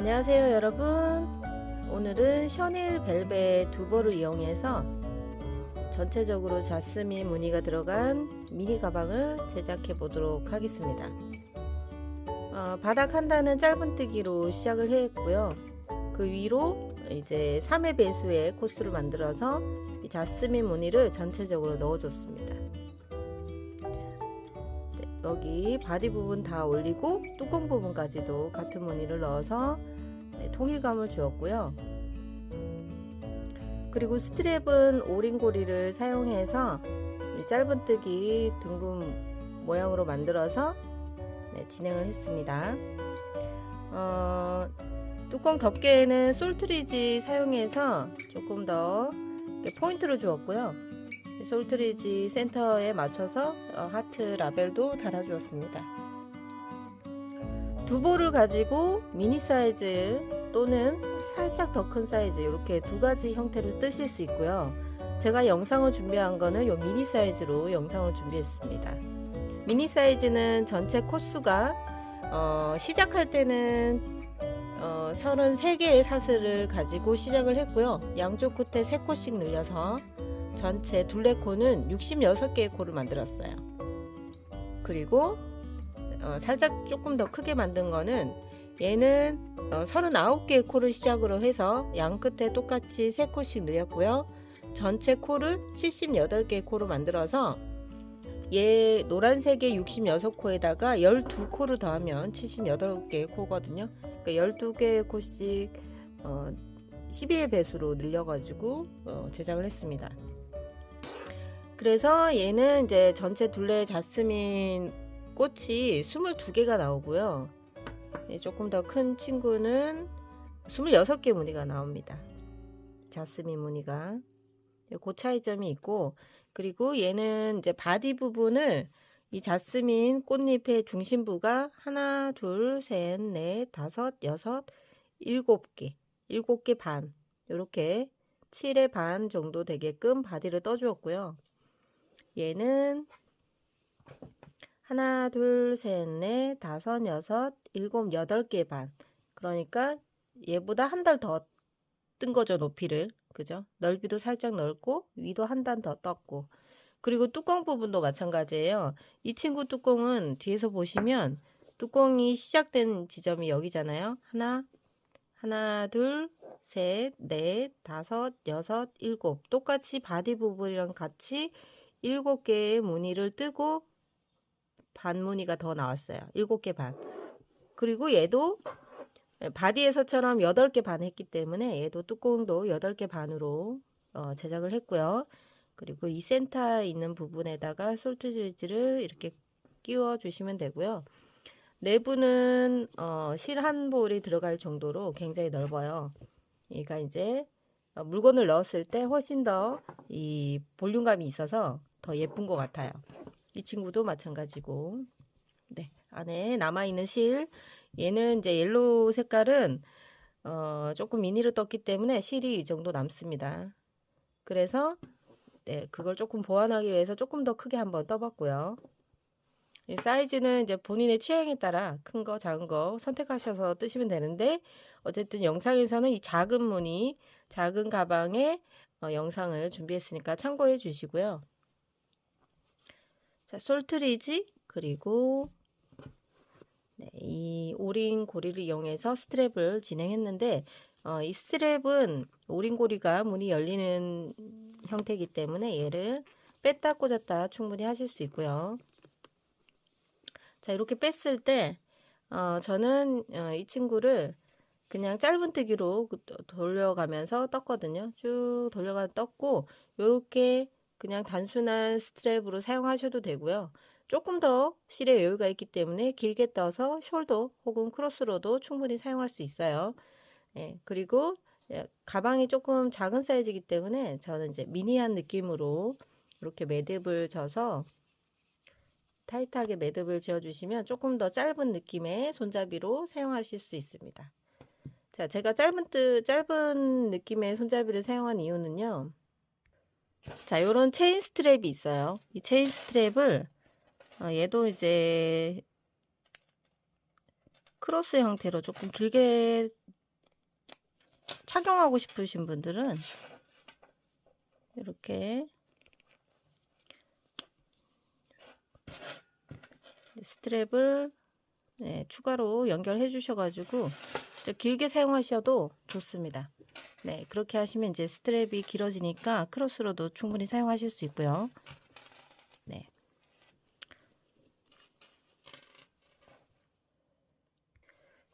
안녕하세요 여러분. 오늘은 셔넬 벨벳 두벌을 이용해서 전체적으로 자스민 무늬가 들어간 미니 가방을 제작해 보도록 하겠습니다. 바닥 한단은 짧은뜨기로 시작을 했고요. 그 위로 이제 3회 배수의 코스를 만들어서 이 자스민 무늬를 전체적으로 넣어줬습니다. 여기 바디 부분 다 올리고 뚜껑 부분까지도 같은 무늬를 넣어서 통일감을 주었고요. 그리고 스트랩은 오링고리를 사용해서 이 짧은뜨기 둥근 모양으로 만들어서 진행을 했습니다. 뚜껑 덮개에는 솔트리지 사용해서 조금 더 포인트를 주었고요. 솔트리지 센터에 맞춰서 하트 라벨도 달아주었습니다. 두볼을 가지고 미니 사이즈 또는 살짝 더 큰 사이즈 이렇게 두 가지 형태로 뜨실 수 있고요. 제가 영상을 준비한 거는 요 미니 사이즈로 영상을 준비했습니다. 미니 사이즈는 전체 코수가 시작할 때는 33개의 사슬을 가지고 시작을 했고요. 양쪽 끝에 3코씩 늘려서 전체 둘레코는 66개의 코를 만들었어요. 그리고 살짝 조금 더 크게 만든 거는 얘는 39개의 코를 시작으로 해서 양 끝에 똑같이 3코씩 늘렸고요. 전체 코를 78개의 코로 만들어서 얘 노란색의 66코에다가 12코를 더하면 78개의 코거든요. 그러니까 12개의 코씩 12의 배수로 늘려가지고 제작을 했습니다. 그래서 얘는 이제 전체 둘레 자스민 꽃이 22개가 나오고요. 조금 더 큰 친구는 26개 무늬가 나옵니다. 자스민 무늬가. 그 차이점이 있고, 그리고 얘는 이제 바디 부분을 이 자스민 꽃잎의 중심부가 하나, 둘, 셋, 넷, 다섯, 여섯, 7개, 7개 반, 이렇게 7의 반 정도 되게끔 바디를 떠주었고요. 얘는 하나, 둘, 셋, 넷, 다섯, 여섯, 7, 8개 반. 그러니까 얘보다 한 달 더 뜬 거죠, 높이를. 그죠? 넓이도 살짝 넓고 위도 한 단 더 떴고. 그리고 뚜껑 부분도 마찬가지예요. 이 친구 뚜껑은 뒤에서 보시면 뚜껑이 시작된 지점이 여기잖아요. 하나, 둘, 셋, 넷, 다섯, 여섯, 7. 똑같이 바디 부분이랑 같이 7개의 무늬를 뜨고 반 무늬가 더 나왔어요. 7개 반. 그리고 얘도 바디에서처럼 8개 반 했기 때문에 얘도 뚜껑도 8개 반으로 제작을 했고요. 그리고 이 센터에 있는 부분에다가 솔트지를 이렇게 끼워 주시면 되고요. 내부는 실 한 볼이 들어갈 정도로 굉장히 넓어요. 얘가 이제 물건을 넣었을 때 훨씬 더 이 볼륨감이 있어서 더 예쁜 것 같아요. 이 친구도 마찬가지고. 네, 안에 남아있는 실, 얘는 이제 옐로우 색깔은 조금 미니로 떴기 때문에 실이 이 정도 남습니다. 그래서 네, 그걸 조금 보완하기 위해서 조금 더 크게 한번 떠봤고요. 이 사이즈는 이제 본인의 취향에 따라 큰 거, 작은 거 선택하셔서 뜨시면 되는데, 어쨌든 영상에서는 이 작은 무늬, 작은 가방의 영상을 준비했으니까 참고해 주시고요. 자, 솔트리지, 그리고 네, 이 오링 고리를 이용해서 스트랩을 진행했는데, 이 스트랩은 오링 고리가 문이 열리는 형태이기 때문에 얘를 뺐다 꽂았다 충분히 하실 수 있고요. 자, 이렇게 뺐을 때 저는 이 친구를 그냥 짧은뜨기로 돌려가면서 떴거든요. 쭉 돌려가 떴고, 요렇게 그냥 단순한 스트랩으로 사용하셔도 되고요. 조금 더 실에 여유가 있기 때문에 길게 떠서 숄더 혹은 크로스로도 충분히 사용할 수 있어요. 예, 그리고 가방이 조금 작은 사이즈이기 때문에 저는 이제 미니한 느낌으로 이렇게 매듭을 져서 타이트하게 매듭을 지어주시면 조금 더 짧은 느낌의 손잡이로 사용하실 수 있습니다. 자, 제가 짧은 느낌의 손잡이를 사용한 이유는요. 자, 요런 체인 스트랩이 있어요. 이 체인 스트랩을 얘도 이제 크로스 형태로 조금 길게 착용하고 싶으신 분들은 이렇게 스트랩을 추가로 연결해 주셔가지고 길게 사용하셔도 좋습니다. 네, 그렇게 하시면 이제 스트랩이 길어지니까 크로스로도 충분히 사용하실 수 있고요. 네.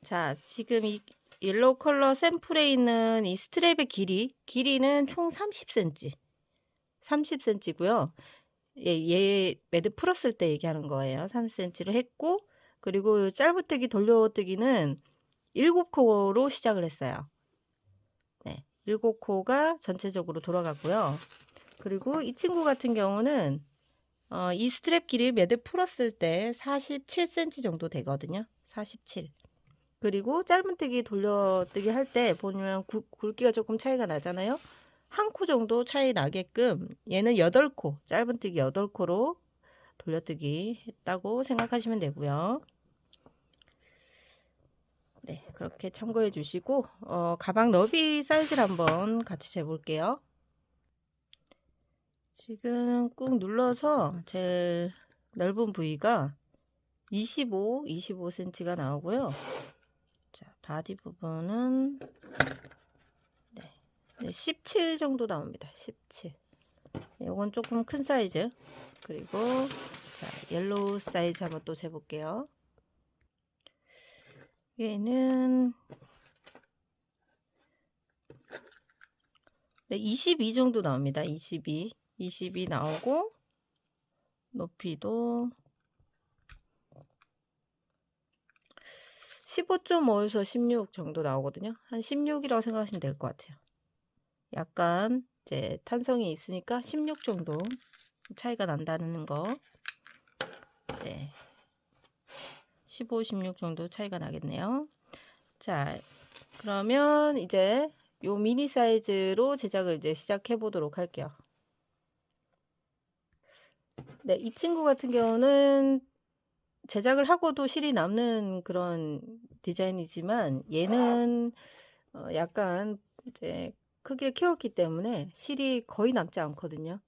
자, 지금 이 옐로우 컬러 샘플에 있는 이 스트랩의 길이는 총 30cm. 30cm고요. 얘 매듭 풀었을 때 얘기하는 거예요. 30cm를 했고, 그리고 짧은뜨기 돌려뜨기는 7코로 시작을 했어요. 네, 7코가 전체적으로 돌아갔고요. 그리고 이 친구 같은 경우는 이 스트랩 길이 매듭 풀었을 때 47cm 정도 되거든요. 47. 그리고 짧은뜨기 돌려뜨기 할 때 보면 굵기가 조금 차이가 나잖아요. 한 코 정도 차이 나게끔 얘는 8코, 짧은뜨기 8코로 돌려뜨기 했다고 생각하시면 되고요. 네, 그렇게 참고해 주시고 가방 너비 사이즈를 한번 같이 재볼게요. 지금 꾹 눌러서 제일 넓은 부위가 25cm가 나오고요. 자, 바디 부분은 17 정도 나옵니다. 17. 네, 이건 조금 큰 사이즈. 그리고 자, 옐로우 사이즈 한번 또 재볼게요. 얘는 22 정도 나옵니다. 22 나오고 높이도 15.5에서 16 정도 나오거든요. 한 16이라고 생각하시면 될 것 같아요. 약간 이제 탄성이 있으니까 16 정도 차이가 난다는 거. 네. 15, 16 정도 차이가 나겠네요. 자, 그러면 이제 요 미니 사이즈로 제작을 이제 시작해 보도록 할게요. 네, 이 친구 같은 경우는 제작을 하고도 실이 남는 그런 디자인이지만 얘는 약간 이제 크기를 키웠기 때문에 실이 거의 남지 않거든요.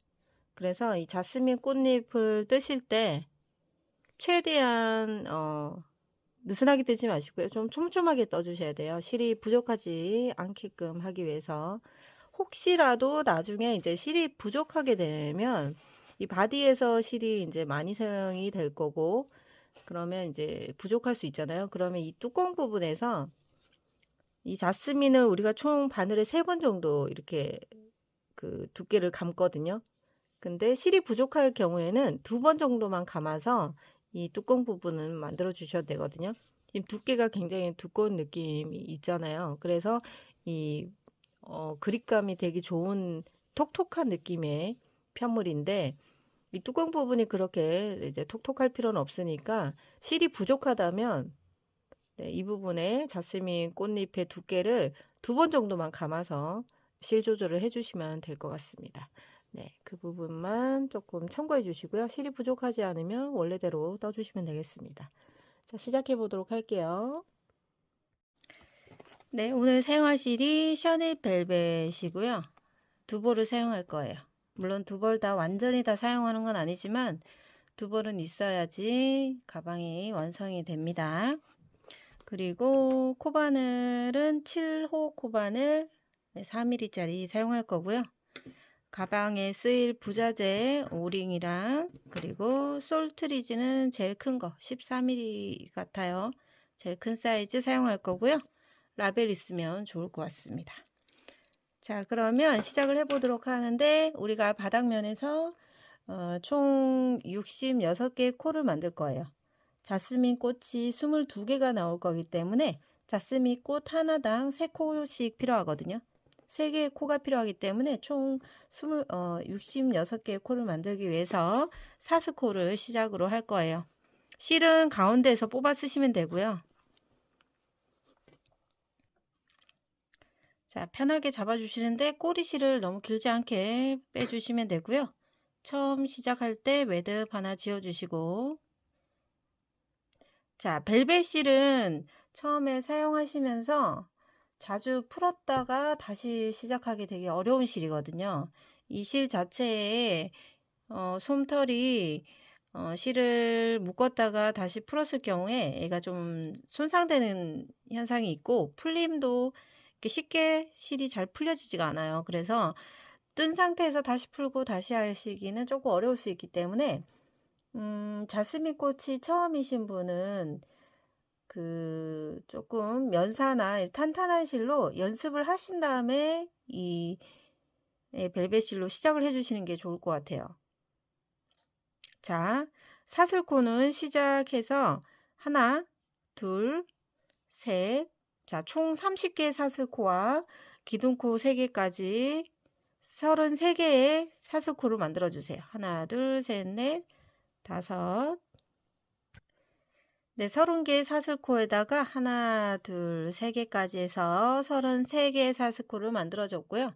그래서 이 자스민 꽃잎을 뜨실 때 최대한 느슨하게 뜨지 마시고요. 좀 촘촘하게 떠주셔야 돼요. 실이 부족하지 않게끔 하기 위해서. 혹시라도 나중에 이제 실이 부족하게 되면 이 바디에서 실이 이제 많이 사용이 될 거고, 그러면 이제 부족할 수 있잖아요. 그러면 이 뚜껑 부분에서 이 자스민을 우리가 총 바늘에 3번 정도 이렇게 그 두께를 감거든요. 근데 실이 부족할 경우에는 2번 정도만 감아서 이 뚜껑 부분은 만들어 주셔도 되거든요. 지금 두께가 굉장히 두꺼운 느낌이 있잖아요. 그래서 이 그립감이 되게 좋은 톡톡한 느낌의 편물인데, 이 뚜껑 부분이 그렇게 이제 톡톡할 필요는 없으니까 실이 부족하다면 이 부분에 자스민 꽃잎의 두께를 2번 정도만 감아서 실 조절을 해주시면 될 것 같습니다. 네, 그 부분만 조금 참고해 주시고요. 실이 부족하지 않으면 원래대로 떠주시면 되겠습니다. 자, 시작해 보도록 할게요. 네, 오늘 사용할 실이 샤넬 벨벳이고요. 2벌을 사용할 거예요. 물론 2벌 다 완전히 다 사용하는 건 아니지만 2벌은 있어야지 가방이 완성이 됩니다. 그리고 코바늘은 7호 코바늘 4mm짜리 사용할 거고요. 가방에 쓰일 부자재 오링이랑 그리고 솔트리지는 제일 큰 거 14mm 같아요. 제일 큰 사이즈 사용할 거고요. 라벨 있으면 좋을 것 같습니다. 자, 그러면 시작을 해 보도록 하는데, 우리가 바닥면에서 총 66개의 코를 만들 거예요. 자스민 꽃이 22개가 나올 거기 때문에 자스민 꽃 하나당 3코씩 필요하거든요. 3개의 코가 필요하기 때문에 총 66개의 코를 만들기 위해서 사스코를 시작으로 할 거예요. 실은 가운데에서 뽑아 쓰시면 되고요. 자, 편하게 잡아주시는데 꼬리실을 너무 길지 않게 빼주시면 되고요. 처음 시작할 때 매듭 하나 지어주시고, 자, 벨벳 실은 처음에 사용하시면서 자주 풀었다가 다시 시작하기 되게 어려운 실이거든요. 이 실 자체에 솜털이 실을 묶었다가 다시 풀었을 경우에 얘가 좀 손상되는 현상이 있고 풀림도 이렇게 쉽게 실이 잘 풀려지지가 않아요. 그래서 뜬 상태에서 다시 풀고 다시 하시기는 조금 어려울 수 있기 때문에 자스민 꽃이 처음이신 분은 그 조금 면사나 탄탄한 실로 연습을 하신 다음에 이 벨벳 실로 시작을 해 주시는 게 좋을 것 같아요. 자, 사슬코는 시작해서 하나, 둘, 셋, 자, 총 30개의 사슬코와 기둥코 3개까지 33개의 사슬코를 만들어 주세요. 하나, 둘, 셋, 넷, 다섯. 네, 30개의 사슬코에다가 하나, 둘, 3개까지 해서 33개의 사슬코를 만들어 줬고요.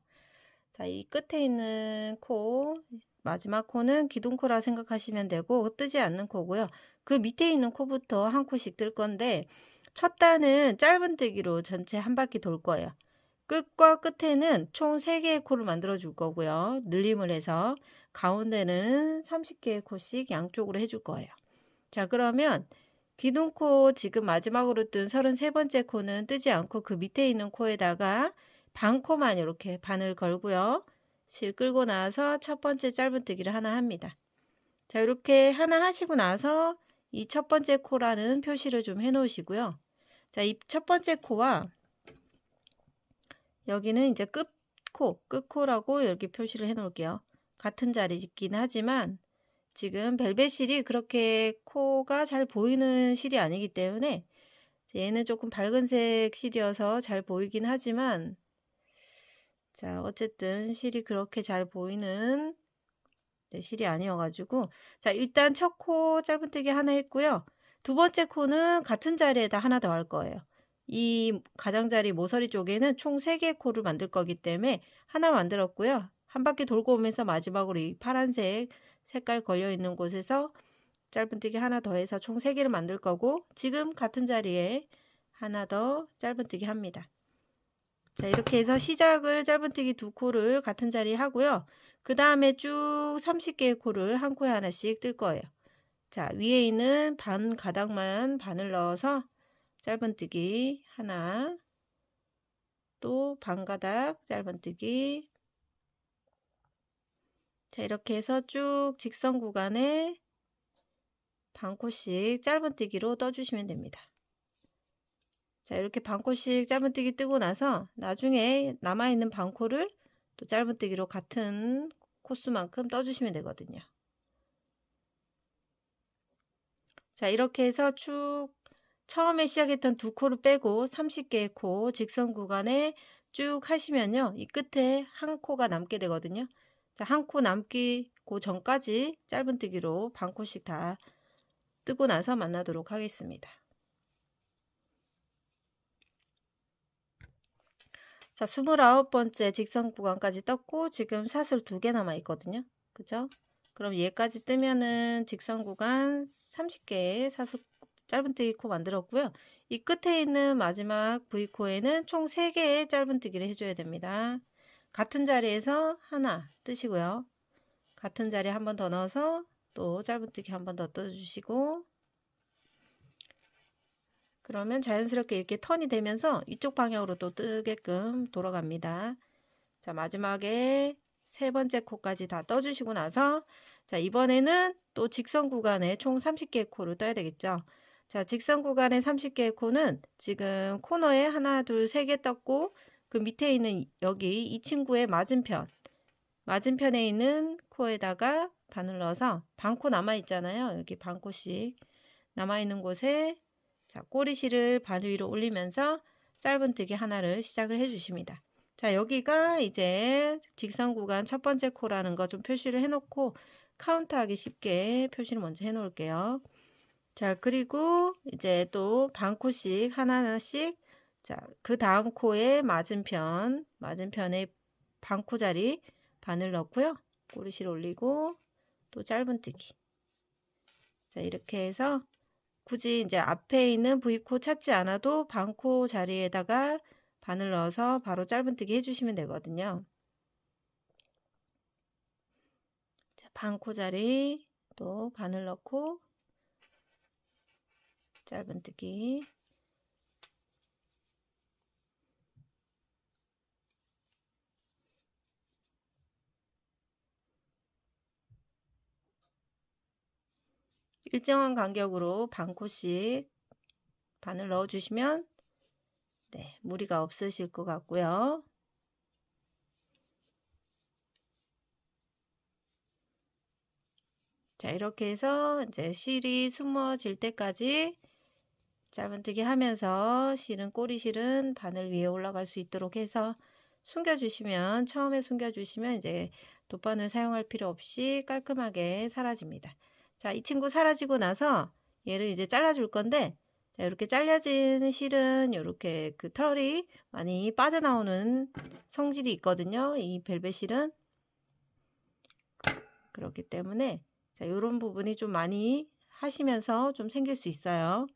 자, 이 끝에 있는 코, 마지막 코는 기둥코라 생각하시면 되고 뜨지 않는 코고요. 그 밑에 있는 코부터 한 코씩 뜰 건데 첫 단은 짧은뜨기로 전체 한 바퀴 돌 거예요. 끝과 끝에는 총 3개의 코를 만들어 줄 거고요. 늘림을 해서 가운데는 30개의 코씩 양쪽으로 해줄 거예요. 자, 그러면 기둥코 지금 마지막으로 뜬 33번째 코는 뜨지 않고 그 밑에 있는 코에다가 반코만 이렇게 바늘 걸고요. 실 끌고 나서 첫 번째 짧은뜨기를 하나 합니다. 자, 이렇게 하나 하시고 나서 이 첫 번째 코라는 표시를 좀 해 놓으시고요. 자, 이 첫 번째 코와 여기는 이제 끝코라고 이렇게 표시를 해 놓을게요. 같은 자리이긴 하지만 지금 벨벳 실이 그렇게 코가 잘 보이는 실이 아니기 때문에 얘는 조금 밝은색 실이어서 잘 보이긴 하지만 자, 어쨌든 실이 그렇게 잘 보이는 실이 아니어가지고 자, 일단 첫 코 짧은뜨기 하나 했고요. 두 번째 코는 같은 자리에다 하나 더 할 거예요. 이 가장자리 모서리 쪽에는 총 3개의 코를 만들 거기 때문에 하나 만들었고요. 한 바퀴 돌고 오면서 마지막으로 이 파란색 색깔 걸려 있는 곳에서 짧은뜨기 하나 더 해서 총 3개를 만들 거고 지금 같은 자리에 하나 더 짧은뜨기 합니다. 자, 이렇게 해서 시작을 짧은뜨기 2코를 같은 자리에 하고요. 그 다음에 쭉 30개의 코를 한 코에 하나씩 뜰 거예요. 자, 위에 있는 반 가닥만 바늘 넣어서 짧은뜨기 하나, 또 반 가닥 짧은뜨기. 자, 이렇게 해서 쭉 직선 구간에 반 코씩 짧은뜨기로 떠주시면 됩니다. 자, 이렇게 반코씩 짧은뜨기 뜨고 나서 나중에 남아있는 반코를 또 짧은뜨기로 같은 코수만큼 떠주시면 되거든요. 자, 이렇게 해서 쭉 처음에 시작했던 2코를 빼고 30개의 코 직선 구간에 쭉 하시면요. 이 끝에 한 코가 남게 되거든요. 자, 한 코 남기 그 전까지 짧은뜨기로 반코씩 다 뜨고 나서 만나도록 하겠습니다. 자, 29번째 직선 구간까지 떴고 지금 사슬 2개 남아 있거든요. 그죠? 그럼 얘까지 뜨면은 직선 구간 30개의 사슬 짧은뜨기 코 만들었고요. 이 끝에 있는 마지막 V코에는 총 3개의 짧은뜨기를 해줘야 됩니다. 같은 자리에서 하나 뜨시고요. 같은 자리에 한 번 더 넣어서 또 짧은뜨기 한 번 더 떠주시고 그러면 자연스럽게 이렇게 턴이 되면서 이쪽 방향으로 또 뜨게끔 돌아갑니다. 자, 마지막에 3번째 코까지 다 떠주시고 나서 자, 이번에는 또 직선 구간에 총 30개의 코를 떠야 되겠죠. 자, 직선 구간에 30개의 코는 지금 코너에 하나, 둘, 3개 떴고 그 밑에 있는 여기 이 친구의 맞은편에 있는 코에다가 바늘 넣어서 반코 남아 있잖아요. 여기 반코씩 남아 있는 곳에 자, 꼬리실을 바늘 위로 올리면서 짧은뜨기 하나를 시작을 해 주십니다. 자, 여기가 이제 직선 구간 첫 번째 코라는 거 좀 표시를 해 놓고 카운트하기 쉽게 표시를 먼저 해 놓을게요. 자, 그리고 이제 또 반코씩 하나하나씩 자, 그 다음 코의 맞은편에 반코 자리 바늘 넣고요. 꼬리실 올리고 또 짧은뜨기. 자, 이렇게 해서 굳이 이제 앞에 있는 V코 찾지 않아도 반코 자리에다가 바늘 넣어서 바로 짧은뜨기 해주시면 되거든요. 자, 반 코짜리 또 바늘 넣고 짧은뜨기. 일정한 간격으로 반 코씩 바늘 넣어주시면 네, 무리가 없으실 것 같고요. 자, 이렇게 해서 이제 실이 숨어질 때까지 짧은뜨기 하면서 꼬리실은 바늘 위에 올라갈 수 있도록 해서 숨겨주시면, 처음에 숨겨주시면 이제 돗바늘 사용할 필요 없이 깔끔하게 사라집니다. 자, 이 친구 사라지고 나서 얘를 이제 잘라줄 건데, 자, 이렇게 잘려진 실은 이렇게 그 털이 많이 빠져나오는 성질이 있거든요. 이 벨벳 실은. 그렇기 때문에 자, 이런 부분이 좀 많이 하시면서 좀 생길 수 있어요.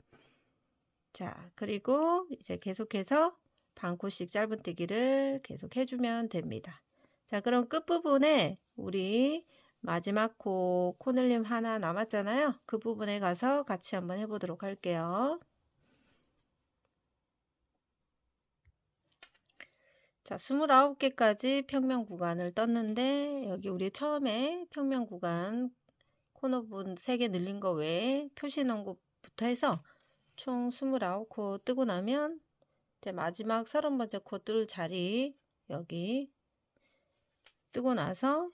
자, 그리고 이제 계속해서 반 코씩 짧은뜨기를 계속 해주면 됩니다. 자, 그럼 끝부분에 우리 마지막 코늘림 하나 남았잖아요. 그 부분에 가서 같이 한번 해보도록 할게요. 자, 29개까지 평면 구간을 떴는데 여기 우리 처음에 평면 구간 코너 부분 3개 늘린 거 외에 표시 넣은 것부터 해서 총 29코 뜨고 나면 이제 마지막 30번째 코 뜰 자리 여기 뜨고 나서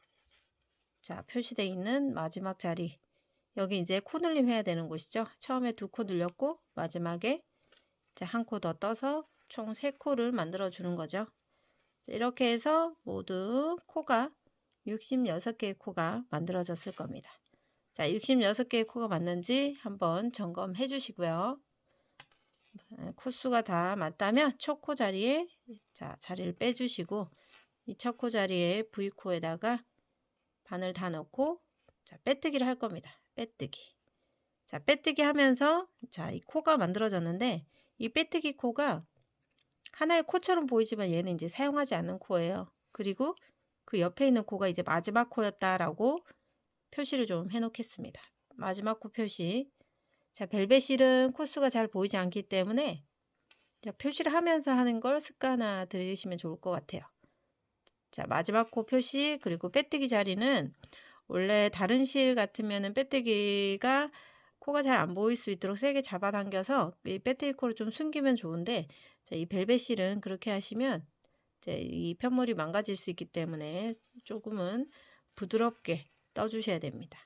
자, 표시되어 있는 마지막 자리 여기 이제 코늘림 해야 되는 곳이죠. 처음에 2코 늘렸고 마지막에 이제 1코 더 떠서 총 3코를 만들어 주는 거죠. 이렇게 해서 모두 코가 66개의 코가 만들어졌을 겁니다. 자, 66개의 코가 맞는지 한번 점검해 주시고요. 코수가 다 맞다면 첫 코 자리에 자, 자리를 빼주시고 이 첫 코 자리에 V코에다가 바늘 다 넣고 자, 빼뜨기를 할 겁니다. 빼뜨기. 자, 빼뜨기 하면서 자, 이 코가 만들어졌는데 이 빼뜨기 코가 하나의 코처럼 보이지만 얘는 이제 사용하지 않는 코예요. 그리고 그 옆에 있는 코가 이제 마지막 코였다라고 표시를 좀 해놓겠습니다. 마지막 코 표시. 자, 벨벳실은 코수가 잘 보이지 않기 때문에 자, 표시를 하면서 하는 걸 습관화 들이시면 좋을 것 같아요. 자, 마지막 코 표시 그리고 빼뜨기 자리는 원래 다른 실 같으면은 빼뜨기가 코가 잘 안 보일 수 있도록 세게 잡아당겨서 이 빼뜨기 코를 좀 숨기면 좋은데 자, 이 벨벳 실은 그렇게 하시면 이제 이 편물이 망가질 수 있기 때문에 조금은 부드럽게 떠주셔야 됩니다.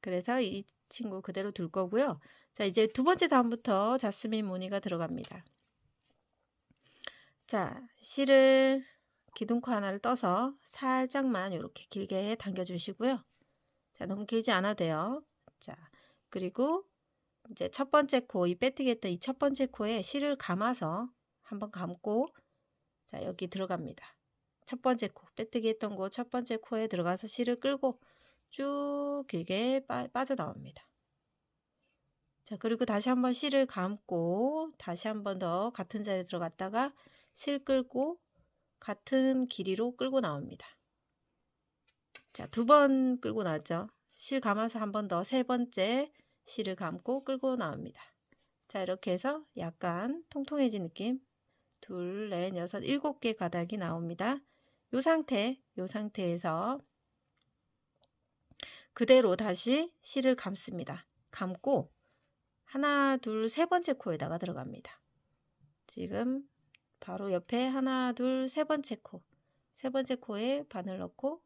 그래서 이 친구 그대로 둘 거고요. 자, 이제 두 번째 단부터 자스민 무늬가 들어갑니다. 자, 실을 기둥코 하나를 떠서 살짝만 이렇게 길게 당겨 주시고요. 자, 너무 길지 않아도 돼요. 자, 그리고 이제 첫 번째 코, 이 빼뜨기 했던 이 첫 번째 코에 실을 감아서 한번 감고 자, 여기 들어갑니다. 첫 번째 코, 빼뜨기 했던 곳 첫 번째 코에 들어가서 실을 끌고 쭉 길게 빠져나옵니다. 자, 그리고 다시 한번 실을 감고 다시 한번 더 같은 자리에 들어갔다가 실 끌고 같은 길이로 끌고 나옵니다. 자, 2번 끌고 나왔죠. 실 감아서 한 번 더 세 번째 실을 감고 끌고 나옵니다. 자, 이렇게 해서 약간 통통해진 느낌. 둘, 넷, 여섯, 7개 가닥이 나옵니다. 요 상태에서 그대로 다시 실을 감습니다. 감고 하나, 둘, 세 번째 코에다가 들어갑니다. 지금 바로 옆에 하나, 둘, 세 번째 코. 세 번째 코에 바늘 넣고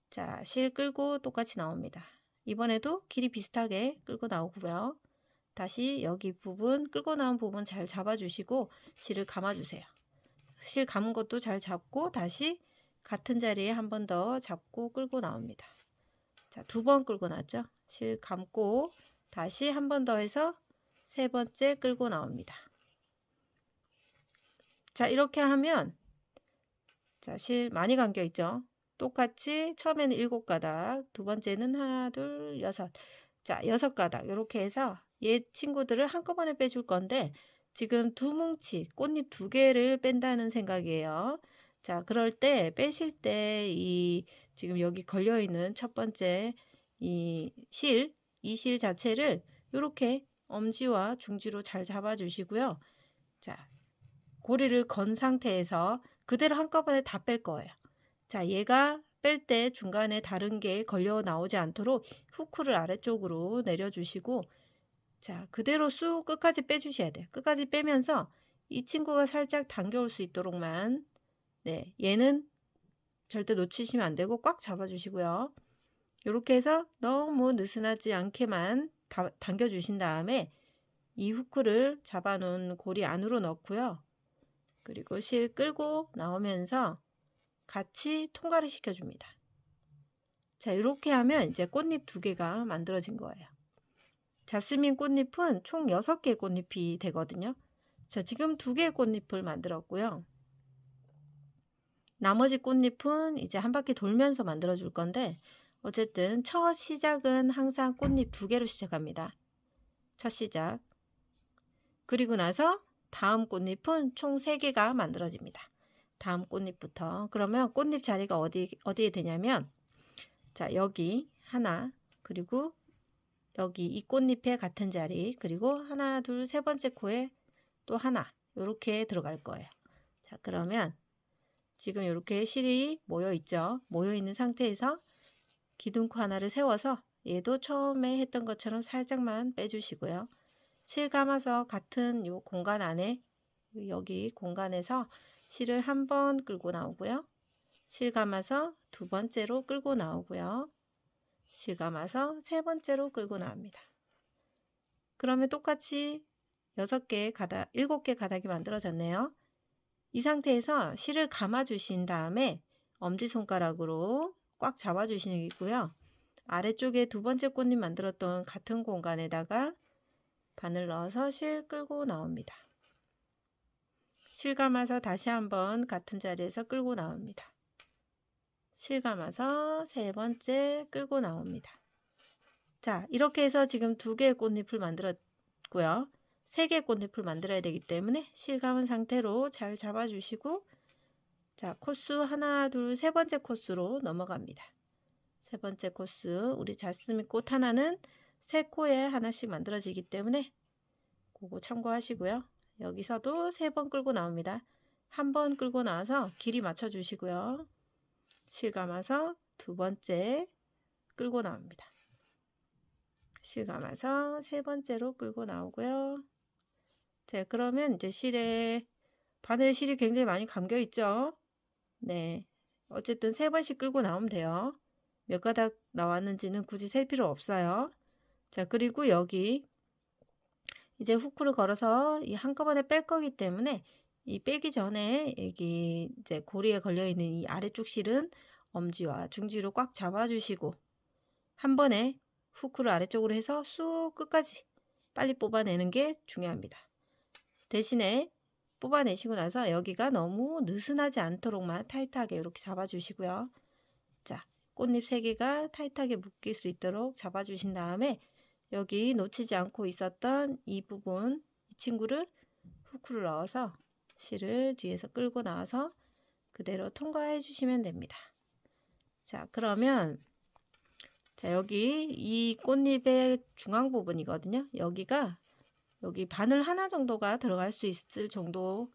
자, 실 끌고 똑같이 나옵니다. 이번에도 길이 비슷하게 끌고 나오고요. 다시 여기 부분 끌고 나온 부분 잘 잡아주시고 실을 감아주세요. 실 감은 것도 잘 잡고 다시 같은 자리에 한 번 더 잡고 끌고 나옵니다. 자, 2번 끌고 나왔죠. 실 감고 다시 한 번 더 해서 세 번째 끌고 나옵니다. 자, 이렇게 하면 자, 실 많이 감겨 있죠. 똑같이 처음에는 7가닥, 두 번째는 하나, 둘, 여섯. 자, 6가닥 이렇게 해서 얘 친구들을 한꺼번에 빼줄 건데 지금 두 뭉치, 꽃잎 두 개를 뺀다는 생각이에요. 자, 그럴 때 빼실 때 이 지금 여기 걸려 있는 첫 번째 이 실 자체를 이렇게 엄지와 중지로 잘 잡아 주시고요. 자, 고리를 건 상태에서 그대로 한꺼번에 다 뺄 거예요. 자, 얘가 뺄 때 중간에 다른 게 걸려 나오지 않도록 후크를 아래쪽으로 내려주시고, 자, 그대로 쑥 끝까지 빼주셔야 돼요. 끝까지 빼면서 이 친구가 살짝 당겨올 수 있도록만, 네, 얘는 절대 놓치시면 안 되고 꽉 잡아주시고요. 이렇게 해서 너무 느슨하지 않게만 당겨주신 다음에 이 후크를 잡아놓은 고리 안으로 넣고요. 그리고 실 끌고 나오면서 같이 통과를 시켜줍니다. 자, 이렇게 하면 이제 꽃잎 두 개가 만들어진 거예요. 자스민 꽃잎은 총 6개의 꽃잎이 되거든요. 자, 지금 2개의 꽃잎을 만들었고요. 나머지 꽃잎은 이제 한 바퀴 돌면서 만들어 줄 건데, 어쨌든 첫 시작은 항상 꽃잎 2개로 시작합니다. 첫 시작. 그리고 나서 다음 꽃잎은 총 3개가 만들어집니다. 다음 꽃잎부터. 그러면 꽃잎 자리가 어디에 되냐면, 자, 여기 하나, 그리고 여기 이 꽃잎의 같은 자리, 그리고 하나, 둘, 세 번째 코에 또 하나, 이렇게 들어갈 거예요. 자, 그러면 지금 이렇게 실이 모여 있죠. 모여 있는 상태에서 기둥코 하나를 세워서 얘도 처음에 했던 것처럼 살짝만 빼주시고요. 실 감아서 같은 요 공간 안에, 여기 공간에서 실을 한 번 끌고 나오고요. 실 감아서 두 번째로 끌고 나오고요. 실 감아서 세 번째로 끌고 나옵니다. 그러면 똑같이 7개 가닥이 만들어졌네요. 이 상태에서 실을 감아 주신 다음에 엄지손가락으로 꽉 잡아 주시고요. 아래쪽에 두 번째 꽃잎 만들었던 같은 공간에다가 바늘 넣어서 실 끌고 나옵니다. 실 감아서 다시 한번 같은 자리에서 끌고 나옵니다. 실 감아서 세 번째 끌고 나옵니다. 자, 이렇게 해서 지금 2개의 꽃잎을 만들었고요. 3개의 꽃잎을 만들어야 되기 때문에 실 감은 상태로 잘 잡아주시고, 자, 코스 하나, 둘, 세 번째 코스로 넘어갑니다. 세 번째 코스, 우리 자스민 꽃 하나는 3코에 하나씩 만들어지기 때문에 그거 참고하시고요. 여기서도 3번 끌고 나옵니다. 한 번 끌고 나와서 길이 맞춰 주시고요. 실 감아서 두 번째 끌고 나옵니다. 실 감아서 세 번째로 끌고 나오고요. 자, 그러면 이제 바늘에 실이 굉장히 많이 감겨 있죠. 네, 어쨌든 3번씩 끌고 나오면 돼요. 몇 가닥 나왔는지는 굳이 셀 필요 없어요. 자, 그리고 여기 이제 후크를 걸어서 이 한꺼번에 뺄 거기 때문에 이 빼기 전에 여기 이제 고리에 걸려 있는 이 아래쪽 실은 엄지와 중지로 꽉 잡아주시고 한 번에 후크를 아래쪽으로 해서 쑥 끝까지 빨리 뽑아내는 게 중요합니다. 대신에 뽑아내시고 나서 여기가 너무 느슨하지 않도록만 타이트하게 이렇게 잡아주시고요. 자, 꽃잎 3개가 타이트하게 묶일 수 있도록 잡아주신 다음에 여기 놓치지 않고 있었던 이 부분, 이 친구를 후크를 넣어서 실을 뒤에서 끌고 나와서 그대로 통과해 주시면 됩니다. 자, 그러면 자, 여기 이 꽃잎의 중앙 부분이거든요. 여기 바늘 하나 정도가 들어갈 수 있을 정도,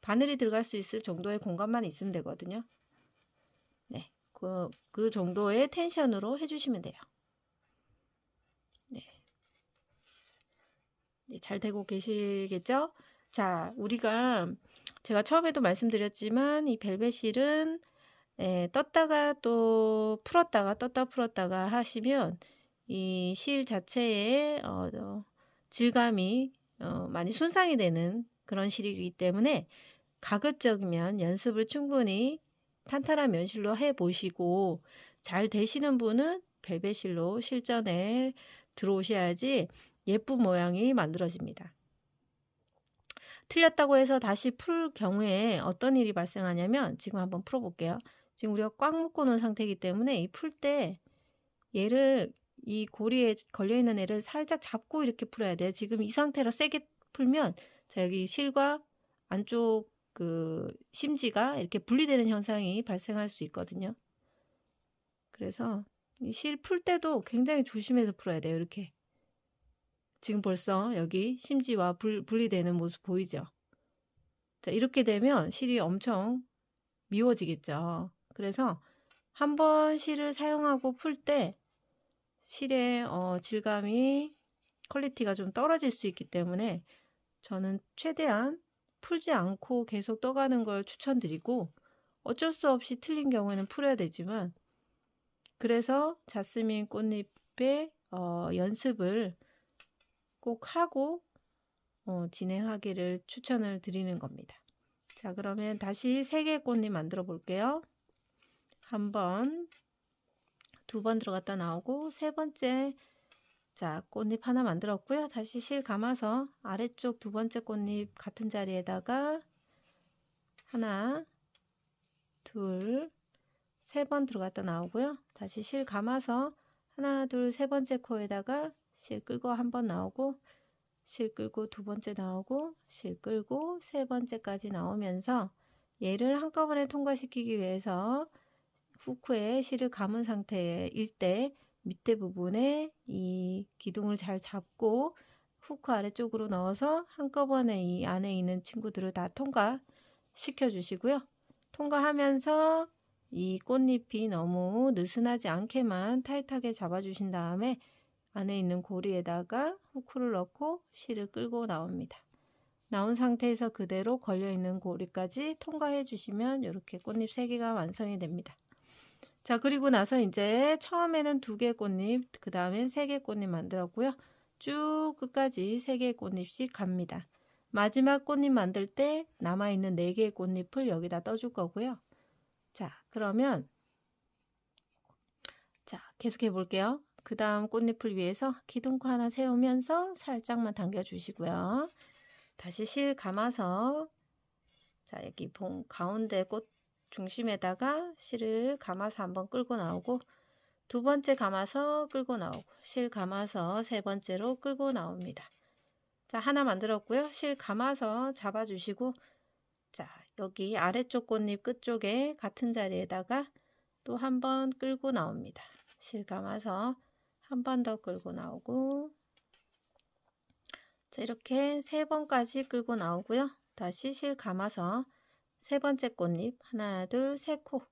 바늘이 들어갈 수 있을 정도의 공간만 있으면 되거든요. 네, 그 정도의 텐션으로 해주시면 돼요. 네. 네, 잘 되고 계시겠죠? 자, 제가 처음에도 말씀드렸지만 이 벨벳실은 떴다가 또 풀었다가 떴다 풀었다가 하시면 이 실 자체의 질감이 많이 손상이 되는 그런 실이기 때문에 가급적이면 연습을 충분히 탄탄한 면실로 해보시고 잘 되시는 분은 벨벳실로 실전에 들어오셔야지 예쁜 모양이 만들어집니다. 틀렸다고 해서 다시 풀 경우에 어떤 일이 발생하냐면 지금 한번 풀어볼게요. 지금 우리가 꽉 묶어 놓은 상태이기 때문에 이 풀 때 얘를 이 고리에 걸려있는 애를 살짝 잡고 이렇게 풀어야 돼요. 지금 이 상태로 세게 풀면 자, 여기 실과 안쪽 그 심지가 이렇게 분리되는 현상이 발생할 수 있거든요. 그래서 이 실 풀 때도 굉장히 조심해서 풀어야 돼요. 이렇게. 지금 벌써 여기 심지와 분리되는 모습 보이죠? 자, 이렇게 되면 실이 엄청 미워지겠죠. 그래서 한번 실을 사용하고 풀 때 실의 질감이 퀄리티가 좀 떨어질 수 있기 때문에 저는 최대한 풀지 않고 계속 떠가는 걸 추천드리고, 어쩔 수 없이 틀린 경우에는 풀어야 되지만, 그래서 자스민 꽃잎의 연습을 꼭 하고 진행하기를 추천을 드리는 겁니다. 자, 그러면 다시 3개의 꽃잎 만들어 볼게요. 한 번, 2번 들어갔다 나오고, 3번째, 자, 꽃잎 하나 만들었고요. 다시 실 감아서 아래쪽 2번째 꽃잎 같은 자리에다가 하나, 둘, 3번 들어갔다 나오고요. 다시 실 감아서 하나, 둘, 3번째 코에다가 실 끌고 한 번 나오고, 실 끌고 2번째 나오고, 실 끌고 3번째까지 나오면서 얘를 한꺼번에 통과시키기 위해서 후크에 실을 감은 상태일 때 밑에 부분에 이 기둥을 잘 잡고 후크 아래쪽으로 넣어서 한꺼번에 이 안에 있는 친구들을 다 통과시켜 주시고요. 통과하면서 이 꽃잎이 너무 느슨하지 않게만 타이트하게 잡아 주신 다음에 안에 있는 고리에다가 후크를 넣고 실을 끌고 나옵니다. 나온 상태에서 그대로 걸려있는 고리까지 통과해 주시면 이렇게 꽃잎 3개가 완성이 됩니다. 자, 그리고 나서 이제 처음에는 2개의 꽃잎, 그 다음엔 3개의 꽃잎 만들었고요. 쭉 끝까지 3개의 꽃잎씩 갑니다. 마지막 꽃잎 만들 때 남아있는 4개의 꽃잎을 여기다 떠줄 거고요. 자, 그러면 자, 계속해 볼게요. 그 다음 꽃잎을 위해서 기둥코 하나 세우면서 살짝만 당겨 주시고요. 다시 실 감아서 자, 여기 가운데 꽃 중심에다가 실을 감아서 한번 끌고 나오고, 2번째 감아서 끌고 나오고, 실 감아서 3번째로 끌고 나옵니다. 자, 하나 만들었고요. 실 감아서 잡아주시고, 자, 여기 아래쪽 꽃잎 끝쪽에 같은 자리에다가 또 한 번 끌고 나옵니다. 실 감아서 한 번 더 끌고 나오고, 자, 이렇게 3번까지 끌고 나오고요. 다시 실 감아서 3번째 꽃잎 하나, 둘, 3코,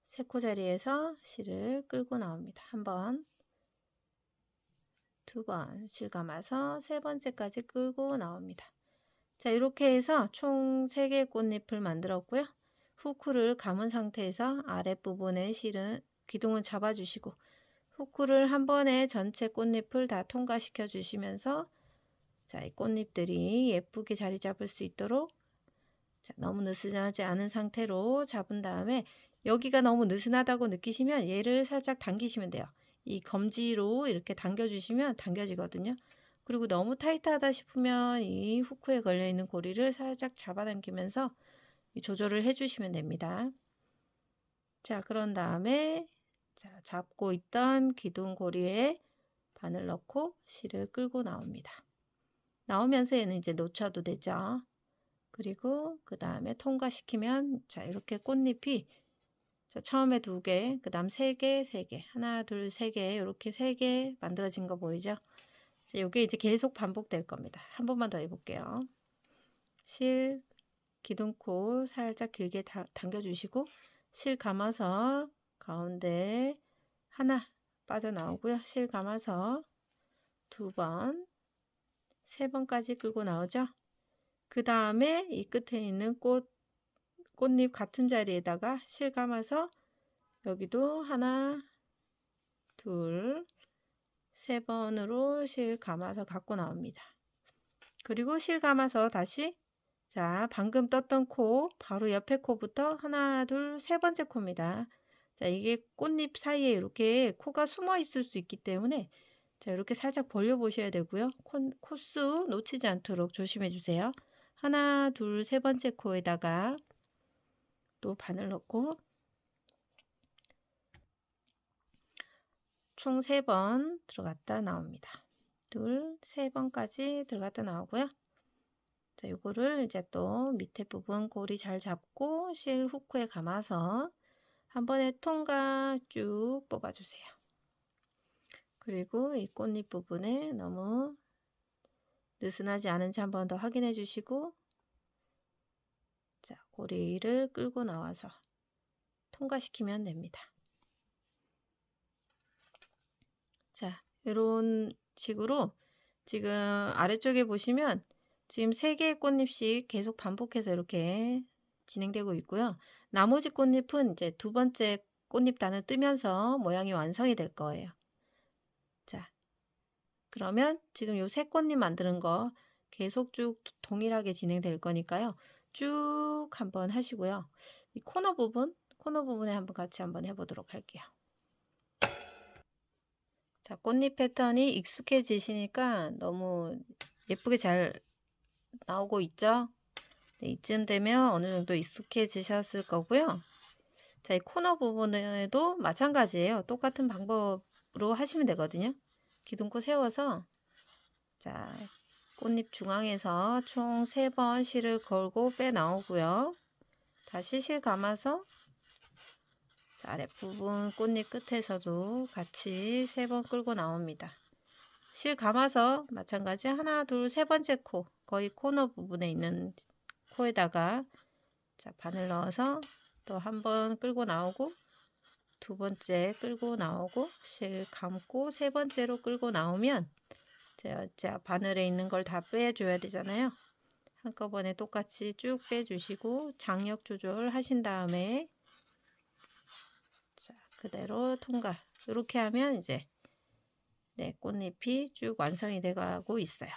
3코 자리에서 실을 끌고 나옵니다. 한 번, 2번 실 감아서 3번째까지 끌고 나옵니다. 자, 이렇게 해서 총 3개의 꽃잎을 만들었고요. 후크를 감은 상태에서 아랫부분에 실은 기둥을 잡아주시고, 후크를 한 번에 전체 꽃잎을 다 통과시켜 주시면서 자, 이 꽃잎들이 예쁘게 자리 잡을 수 있도록 자, 너무 느슨하지 않은 상태로 잡은 다음에 여기가 너무 느슨하다고 느끼시면 얘를 살짝 당기시면 돼요. 이 검지로 이렇게 당겨주시면 당겨지거든요. 그리고 너무 타이트하다 싶으면 이 후크에 걸려있는 고리를 살짝 잡아당기면서 조절을 해주시면 됩니다. 자, 그런 다음에 자, 잡고 있던 기둥 고리에 바늘 넣고 실을 끌고 나옵니다. 나오면서 얘는 이제 놓쳐도 되죠. 그리고 그 다음에 통과시키면 자, 이렇게 꽃잎이 자, 처음에 2개, 그 다음 3개, 3개, 하나, 둘, 3개, 이렇게 3개 만들어진 거 보이죠? 자, 이게 이제 계속 반복될 겁니다. 한 번만 더 해볼게요. 실, 기둥코 살짝 길게 당겨주시고 실 감아서 가운데 하나 빠져나오고요. 실 감아서 2번, 3번까지 끌고 나오죠. 그 다음에 이 끝에 있는 꽃잎 같은 자리에다가 실 감아서 여기도 하나, 둘, 3번으로 실 감아서 갖고 나옵니다. 그리고 실 감아서 다시 자, 방금 떴던 코 바로 옆에 코부터 하나, 둘, 3번째 코입니다. 자, 이게 꽃잎 사이에 이렇게 코가 숨어 있을 수 있기 때문에 자, 이렇게 살짝 벌려 보셔야 되고요. 코수 놓치지 않도록 조심해 주세요. 하나, 둘, 3번째 코에다가 또 바늘 넣고 총 3번 들어갔다 나옵니다. 둘, 3번까지 들어갔다 나오고요. 자, 요거를 이제 또 밑에 부분 고리 잘 잡고 실 후크에 감아서 한 번에 통과 쭉 뽑아주세요. 그리고 이 꽃잎 부분에 너무 느슨하지 않은지 한 번 더 확인해 주시고, 자, 고리를 끌고 나와서 통과시키면 됩니다. 자, 이런 식으로 지금 아래쪽에 보시면 지금 3개의 꽃잎씩 계속 반복해서 이렇게 진행되고 있고요. 나머지 꽃잎은 이제 두 번째 꽃잎 단을 뜨면서 모양이 완성이 될 거예요. 자, 그러면 지금 요 3꽃잎 만드는 거 계속 쭉 동일하게 진행될 거니까요. 쭉 한번 하시고요. 이 코너 부분에 한번 같이 한번 해보도록 할게요. 자, 꽃잎 패턴이 익숙해지시니까 너무 예쁘게 잘 나오고 있죠? 네, 이쯤 되면 어느 정도 익숙해지셨을 거고요. 자, 이 코너 부분에도 마찬가지예요. 똑같은 방법으로 하시면 되거든요. 기둥코 세워서, 자, 꽃잎 중앙에서 총 3번 실을 걸고 빼 나오고요. 다시 실 감아서, 자, 아랫부분 꽃잎 끝에서도 같이 3번 끌고 나옵니다. 실 감아서 마찬가지 하나, 둘, 3번째 코, 거의 코너 부분에 있는 코에다가, 자, 바늘 넣어서 또 한 번 끌고 나오고, 두 번째 끌고 나오고, 실 감고 3번째로 끌고 나오면, 자, 바늘에 있는 걸 다 빼줘야 되잖아요. 한꺼번에 똑같이 쭉 빼주시고 장력 조절 하신 다음에, 자, 그대로 통과. 이렇게 하면 이제 네, 꽃잎이 쭉 완성이 돼 가고 있어요.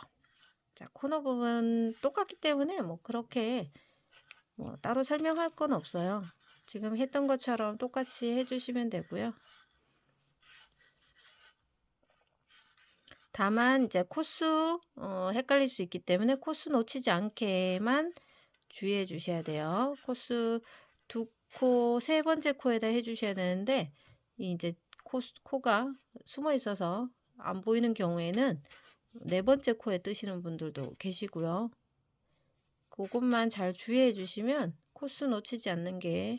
자, 코너 부분 똑같기 때문에 뭐 그렇게 뭐 따로 설명할 건 없어요. 지금 했던 것처럼 똑같이 해주시면 되고요. 다만 이제 코수 헷갈릴 수 있기 때문에 코수 놓치지 않게만 주의해 주셔야 돼요. 코수 2코, 3번째 코에다 해주셔야 되는데 이제 코가 숨어 있어서 안 보이는 경우에는 4번째 코에 뜨시는 분들도 계시고요. 그것만 잘 주의해 주시면 코수 놓치지 않는 게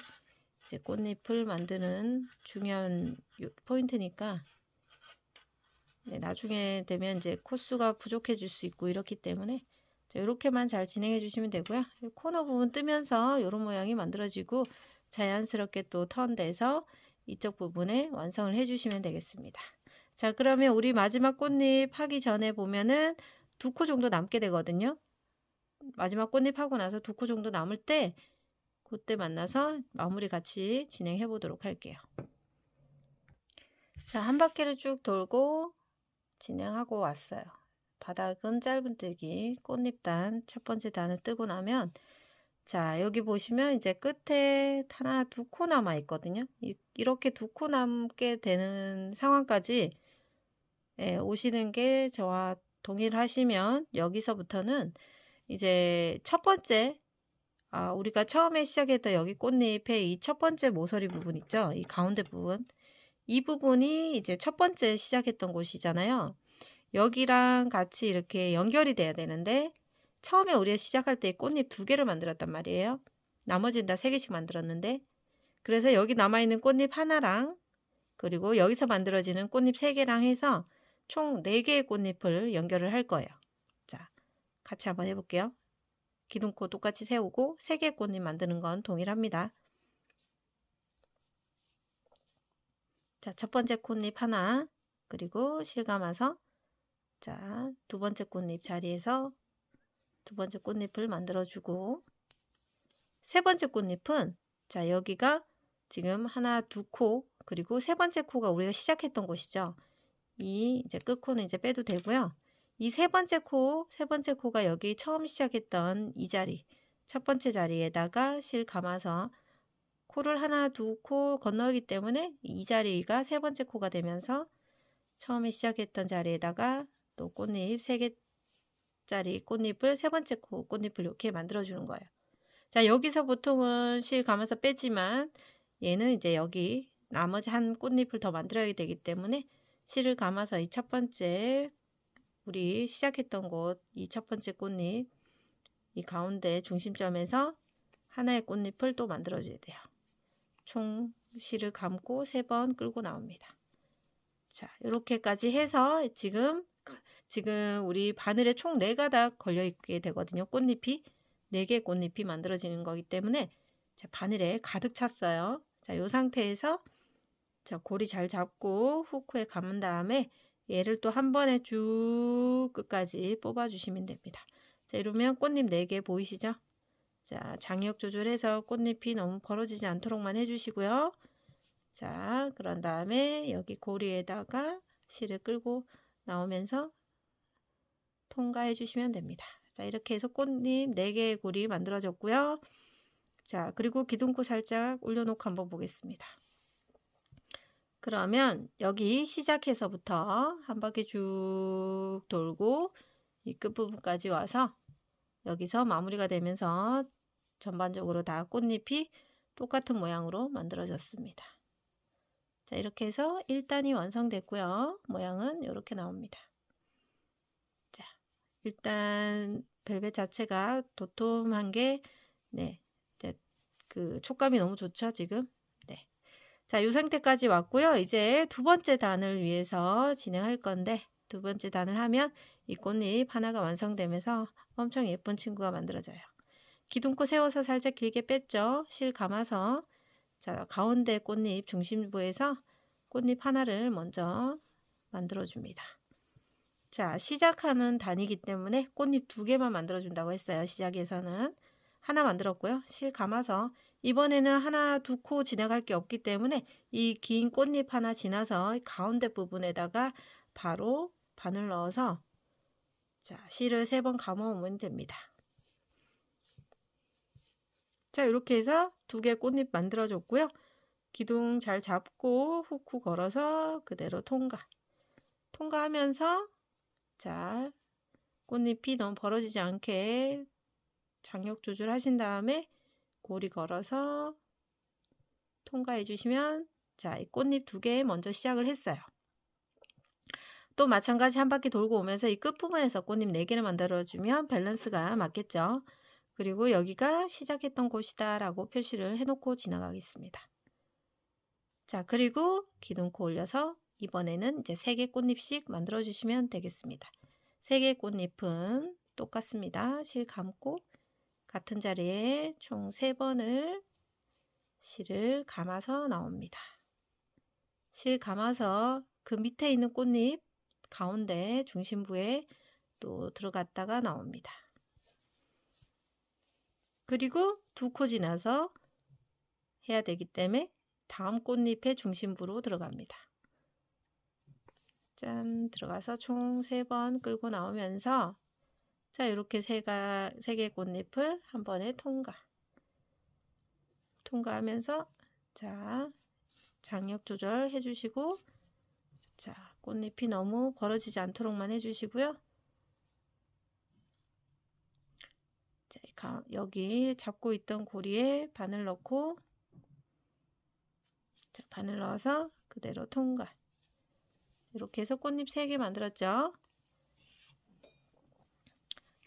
이제 꽃잎을 만드는 중요한 포인트니까, 네, 나중에 되면 이제 코수가 부족해질 수 있고 이렇기 때문에 자, 이렇게만 잘 진행해 주시면 되고요. 코너 부분 뜨면서 이런 모양이 만들어지고 자연스럽게 또 턴돼서 이쪽 부분에 완성을 해 주시면 되겠습니다. 자, 그러면 우리 마지막 꽃잎 하기 전에 보면은 2코 정도 남게 되거든요. 마지막 꽃잎 하고 나서 2코 정도 남을 때 그때 만나서 마무리 같이 진행해 보도록 할게요. 자, 한 바퀴를 쭉 돌고 진행하고 왔어요. 바닥은 짧은뜨기 꽃잎단 첫 번째 단을 뜨고 나면, 자, 여기 보시면 이제 끝에 하나, 2코 남아 있거든요. 이렇게 2코 남게 되는 상황까지 오시는 게 저와 동일하시면 여기서부터는 이제 첫 번째, 우리가 처음에 시작했던 여기 꽃잎의 이 첫 번째 모서리 부분 있죠? 이 가운데 부분. 이 부분이 이제 첫 번째 시작했던 곳이잖아요. 여기랑 같이 이렇게 연결이 돼야 되는데 처음에 우리가 시작할 때 꽃잎 2개를 만들었단 말이에요. 나머지는 다 3개씩 만들었는데, 그래서 여기 남아있는 꽃잎 하나랑 그리고 여기서 만들어지는 꽃잎 3개랑 해서 총 4개의 꽃잎을 연결을 할 거예요. 자, 같이 한번 해볼게요. 기둥코 똑같이 세우고 3개의 꽃잎 만드는 건 동일합니다. 자, 첫 번째 꽃잎 하나, 그리고 실 감아서, 자, 두 번째 꽃잎 자리에서 두 번째 꽃잎을 만들어주고, 세 번째 꽃잎은, 자, 여기가 지금 하나, 2코, 그리고 세 번째 코가 우리가 시작했던 곳이죠. 이 이제 끝코는 이제 빼도 되고요. 이 세 번째 코가 여기 처음 시작했던 이 자리, 첫 번째 자리에다가 실 감아서 코를 하나, 2코 건너기 때문에 이 자리가 세 번째 코가 되면서 처음에 시작했던 자리에다가 또 꽃잎 3개짜리 꽃잎을 세 번째 코 꽃잎을 이렇게 만들어 주는 거예요. 자, 여기서 보통은 실 감아서 빼지만 얘는 이제 여기 나머지 한 꽃잎을 더 만들어야 되기 때문에 실을 감아서 이 첫 번째 우리 시작했던 곳 이 첫 번째 꽃잎 이 가운데 중심점에서 하나의 꽃잎을 또 만들어 줘야 돼요. 총 실을 감고 3번 끌고 나옵니다. 자, 이렇게까지 해서 지금 우리 바늘에 총 4가닥 걸려 있게 되거든요. 꽃잎이 4개 꽃잎이 만들어지는 거기 때문에 자, 바늘에 가득 찼어요. 자, 이 상태에서 자, 고리 잘 잡고 후크에 감은 다음에 얘를 또 한 번에 쭉 끝까지 뽑아 주시면 됩니다. 자, 이러면 꽃잎 4개 보이시죠? 자, 장력 조절해서 꽃잎이 너무 벌어지지 않도록만 해주시고요. 자, 그런 다음에 여기 고리에다가 실을 끌고 나오면서 통과해 주시면 됩니다. 자, 이렇게 해서 꽃잎 4개의 고리 만들어졌고요. 자, 그리고 기둥코 살짝 올려놓고 한번 보겠습니다. 그러면 여기 시작해서부터 한 바퀴 쭉 돌고 이 끝부분까지 와서 여기서 마무리가 되면서 전반적으로 다 꽃잎이 똑같은 모양으로 만들어졌습니다. 자, 이렇게 해서 1단이 완성됐고요. 모양은 이렇게 나옵니다. 자, 일단 벨벳 자체가 도톰한 게 네, 그 촉감이 너무 좋죠, 지금. 네. 자, 이 상태까지 왔고요. 이제 두 번째 단을 위해서 진행할 건데 두 번째 단을 하면 이 꽃잎 하나가 완성되면서 엄청 예쁜 친구가 만들어져요. 기둥코 세워서 살짝 길게 뺐죠. 실 감아서 자, 가운데 꽃잎 중심부에서 꽃잎 하나를 먼저 만들어 줍니다. 자, 시작하는 단이기 때문에 꽃잎 2개만 만들어 준다고 했어요. 시작에서는 하나 만들었고요. 실 감아서 이번에는 하나 두 코 지나갈 게 없기 때문에 이 긴 꽃잎 하나 지나서 가운데 부분에다가 바로 바늘 넣어서 자, 실을 3번 감아오면 됩니다. 자, 이렇게 해서 2개 꽃잎 만들어줬고요. 기둥 잘 잡고 후크 걸어서 그대로 통과하면서 자, 꽃잎이 너무 벌어지지 않게 장력 조절하신 다음에 고리 걸어서 통과해 주시면 자, 이 꽃잎 2개 먼저 시작을 했어요. 또 마찬가지 한 바퀴 돌고 오면서 이 끝부분에서 꽃잎 4개를 만들어주면 밸런스가 맞겠죠. 그리고 여기가 시작했던 곳이다 라고 표시를 해놓고 지나가겠습니다. 자, 그리고 기둥코 올려서 이번에는 이제 3개 꽃잎씩 만들어 주시면 되겠습니다. 3개 꽃잎은 똑같습니다. 실 감고 같은 자리에 총 3번을 실을 감아서 나옵니다. 실 감아서 그 밑에 있는 꽃잎 가운데 중심부에 또 들어갔다가 나옵니다. 그리고 2코 지나서 해야 되기 때문에 다음 꽃잎의 중심부로 들어갑니다. 짠, 들어가서 총 3번 끌고 나오면서 자, 이렇게 3개 꽃잎을 한 번에 통과하면서 자, 장력 조절 해주시고 자, 꽃잎이 너무 벌어지지 않도록만 해주시고요. 자, 여기 잡고 있던 고리에 바늘 넣고 자, 바늘 넣어서 그대로 통과. 이렇게 해서 꽃잎 3개 만들었죠.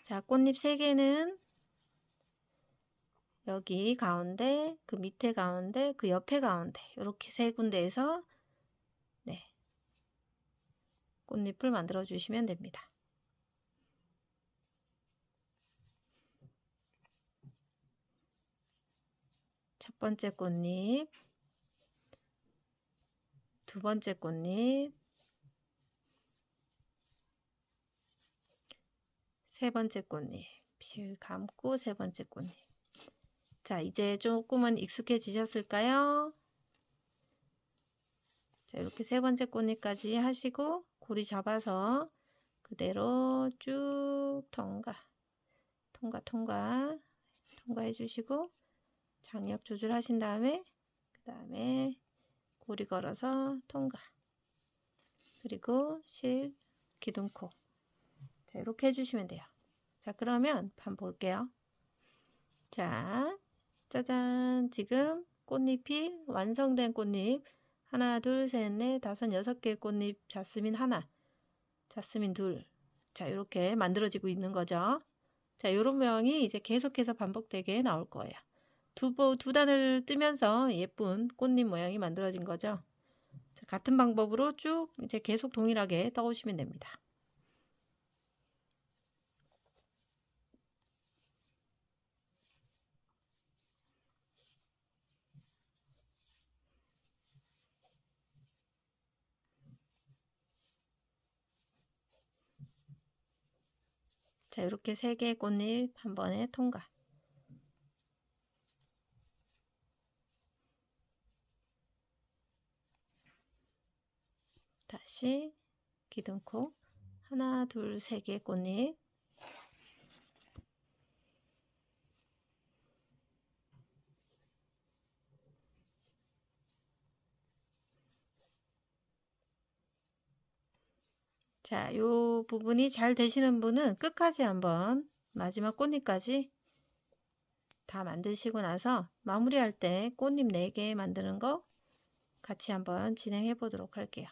자, 꽃잎 3개는 여기 가운데, 그 밑에 가운데, 그 옆에 가운데 이렇게 3군데에서 네, 꽃잎을 만들어 주시면 됩니다. 첫 번째 꽃잎, 두 번째 꽃잎, 세 번째 꽃잎, 실 감고 세 번째 꽃잎. 자, 이제 조금은 익숙해지셨을까요? 자, 이렇게 세 번째 꽃잎까지 하시고 고리 잡아서 그대로 쭉 통과해 주시고 장력 조절하신 다음에 그 다음에 고리 걸어서 통과. 그리고 실 기둥코. 자, 이렇게 해주시면 돼요. 자, 그러면 한번 볼게요. 자, 짜잔. 지금 꽃잎이 완성된 꽃잎 하나, 둘, 셋, 넷, 다섯, 6개의 꽃잎 자스민 하나, 자스민 둘. 자, 이렇게 만들어지고 있는 거죠. 자, 이런 모양이 이제 계속해서 반복되게 나올 거예요. 두 단을 뜨면서 예쁜 꽃잎 모양이 만들어진 거죠. 자, 같은 방법으로 쭉 이제 계속 동일하게 떠오시면 됩니다. 자, 이렇게 3개의 꽃잎 한 번에 통과. 다시 기둥코 하나, 둘, 3개의 꽃잎. 자, 요 부분이 잘 되시는 분은 끝까지 한번 마지막 꽃잎까지 다 만드시고 나서 마무리할 때 꽃잎 4개 만드는 거 같이 한번 진행해 보도록 할게요.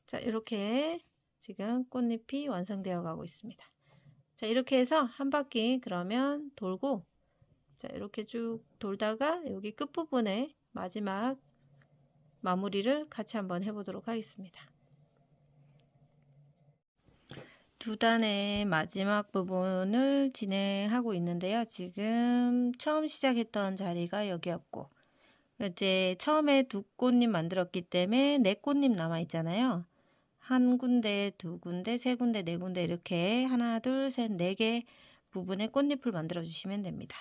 자, 이렇게 지금 꽃잎이 완성되어 가고 있습니다. 자, 이렇게 해서 한 바퀴 그러면 돌고, 자, 이렇게 쭉 돌다가 여기 끝부분에 마지막 마무리를 같이 한번 해보도록 하겠습니다. 두 단의 마지막 부분을 진행하고 있는데요. 지금 처음 시작했던 자리가 여기였고, 이제 처음에 2꽃잎 만들었기 때문에 4꽃잎 남아 있잖아요. 한 군데, 2군데, 3군데, 4군데 이렇게 하나, 둘, 셋, 4개 부분의 꽃잎을 만들어 주시면 됩니다.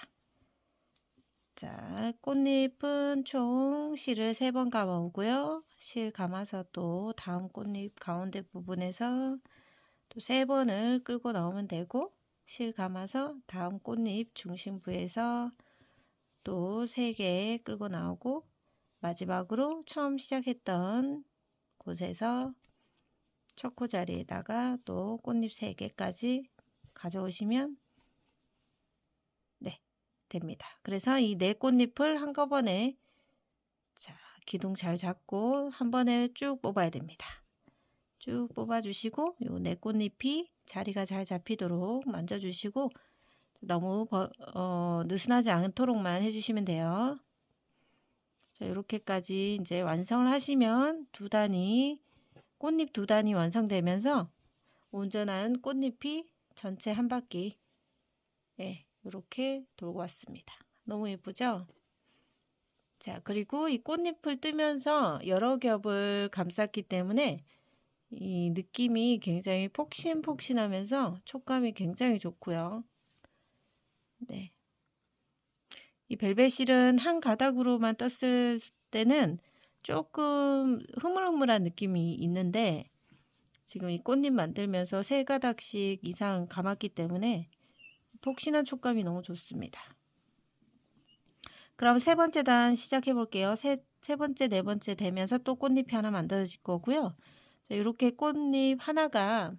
자, 꽃잎은 총 실을 3번 감아오고요. 실 감아서 또 다음 꽃잎 가운데 부분에서 또 3번을 끌고 나오면 되고, 실 감아서 다음 꽃잎 중심부에서 또 3개 끌고 나오고, 마지막으로 처음 시작했던 곳에서 첫 코 자리에다가 또 꽃잎 3개까지 가져오시면 네, 됩니다. 그래서 이 4꽃잎을 한꺼번에, 자, 기둥 잘 잡고 한 번에 쭉 뽑아야 됩니다. 쭉 뽑아 주시고 요 4꽃잎이 자리가 잘 잡히도록 만져 주시고, 너무 느슨하지 않도록만 해주시면 돼요. 자, 이렇게까지 이제 완성을 하시면 꽃잎 2단이 완성되면서 온전한 꽃잎이 전체 한 바퀴, 예, 이렇게 돌고 왔습니다. 너무 예쁘죠? 자, 그리고 이 꽃잎을 뜨면서 여러 겹을 감쌌기 때문에 이 느낌이 굉장히 폭신폭신하면서 촉감이 굉장히 좋고요. 네. 이 벨벳실은 한 가닥으로만 떴을 때는 조금 흐물흐물한 느낌이 있는데, 지금 이 꽃잎 만들면서 3가닥씩 이상 감았기 때문에 폭신한 촉감이 너무 좋습니다. 그럼 3번째 단 시작해 볼게요. 세 번째, 4번째 되면서 또 꽃잎이 하나 만들어질 거고요. 자, 이렇게 꽃잎 하나가,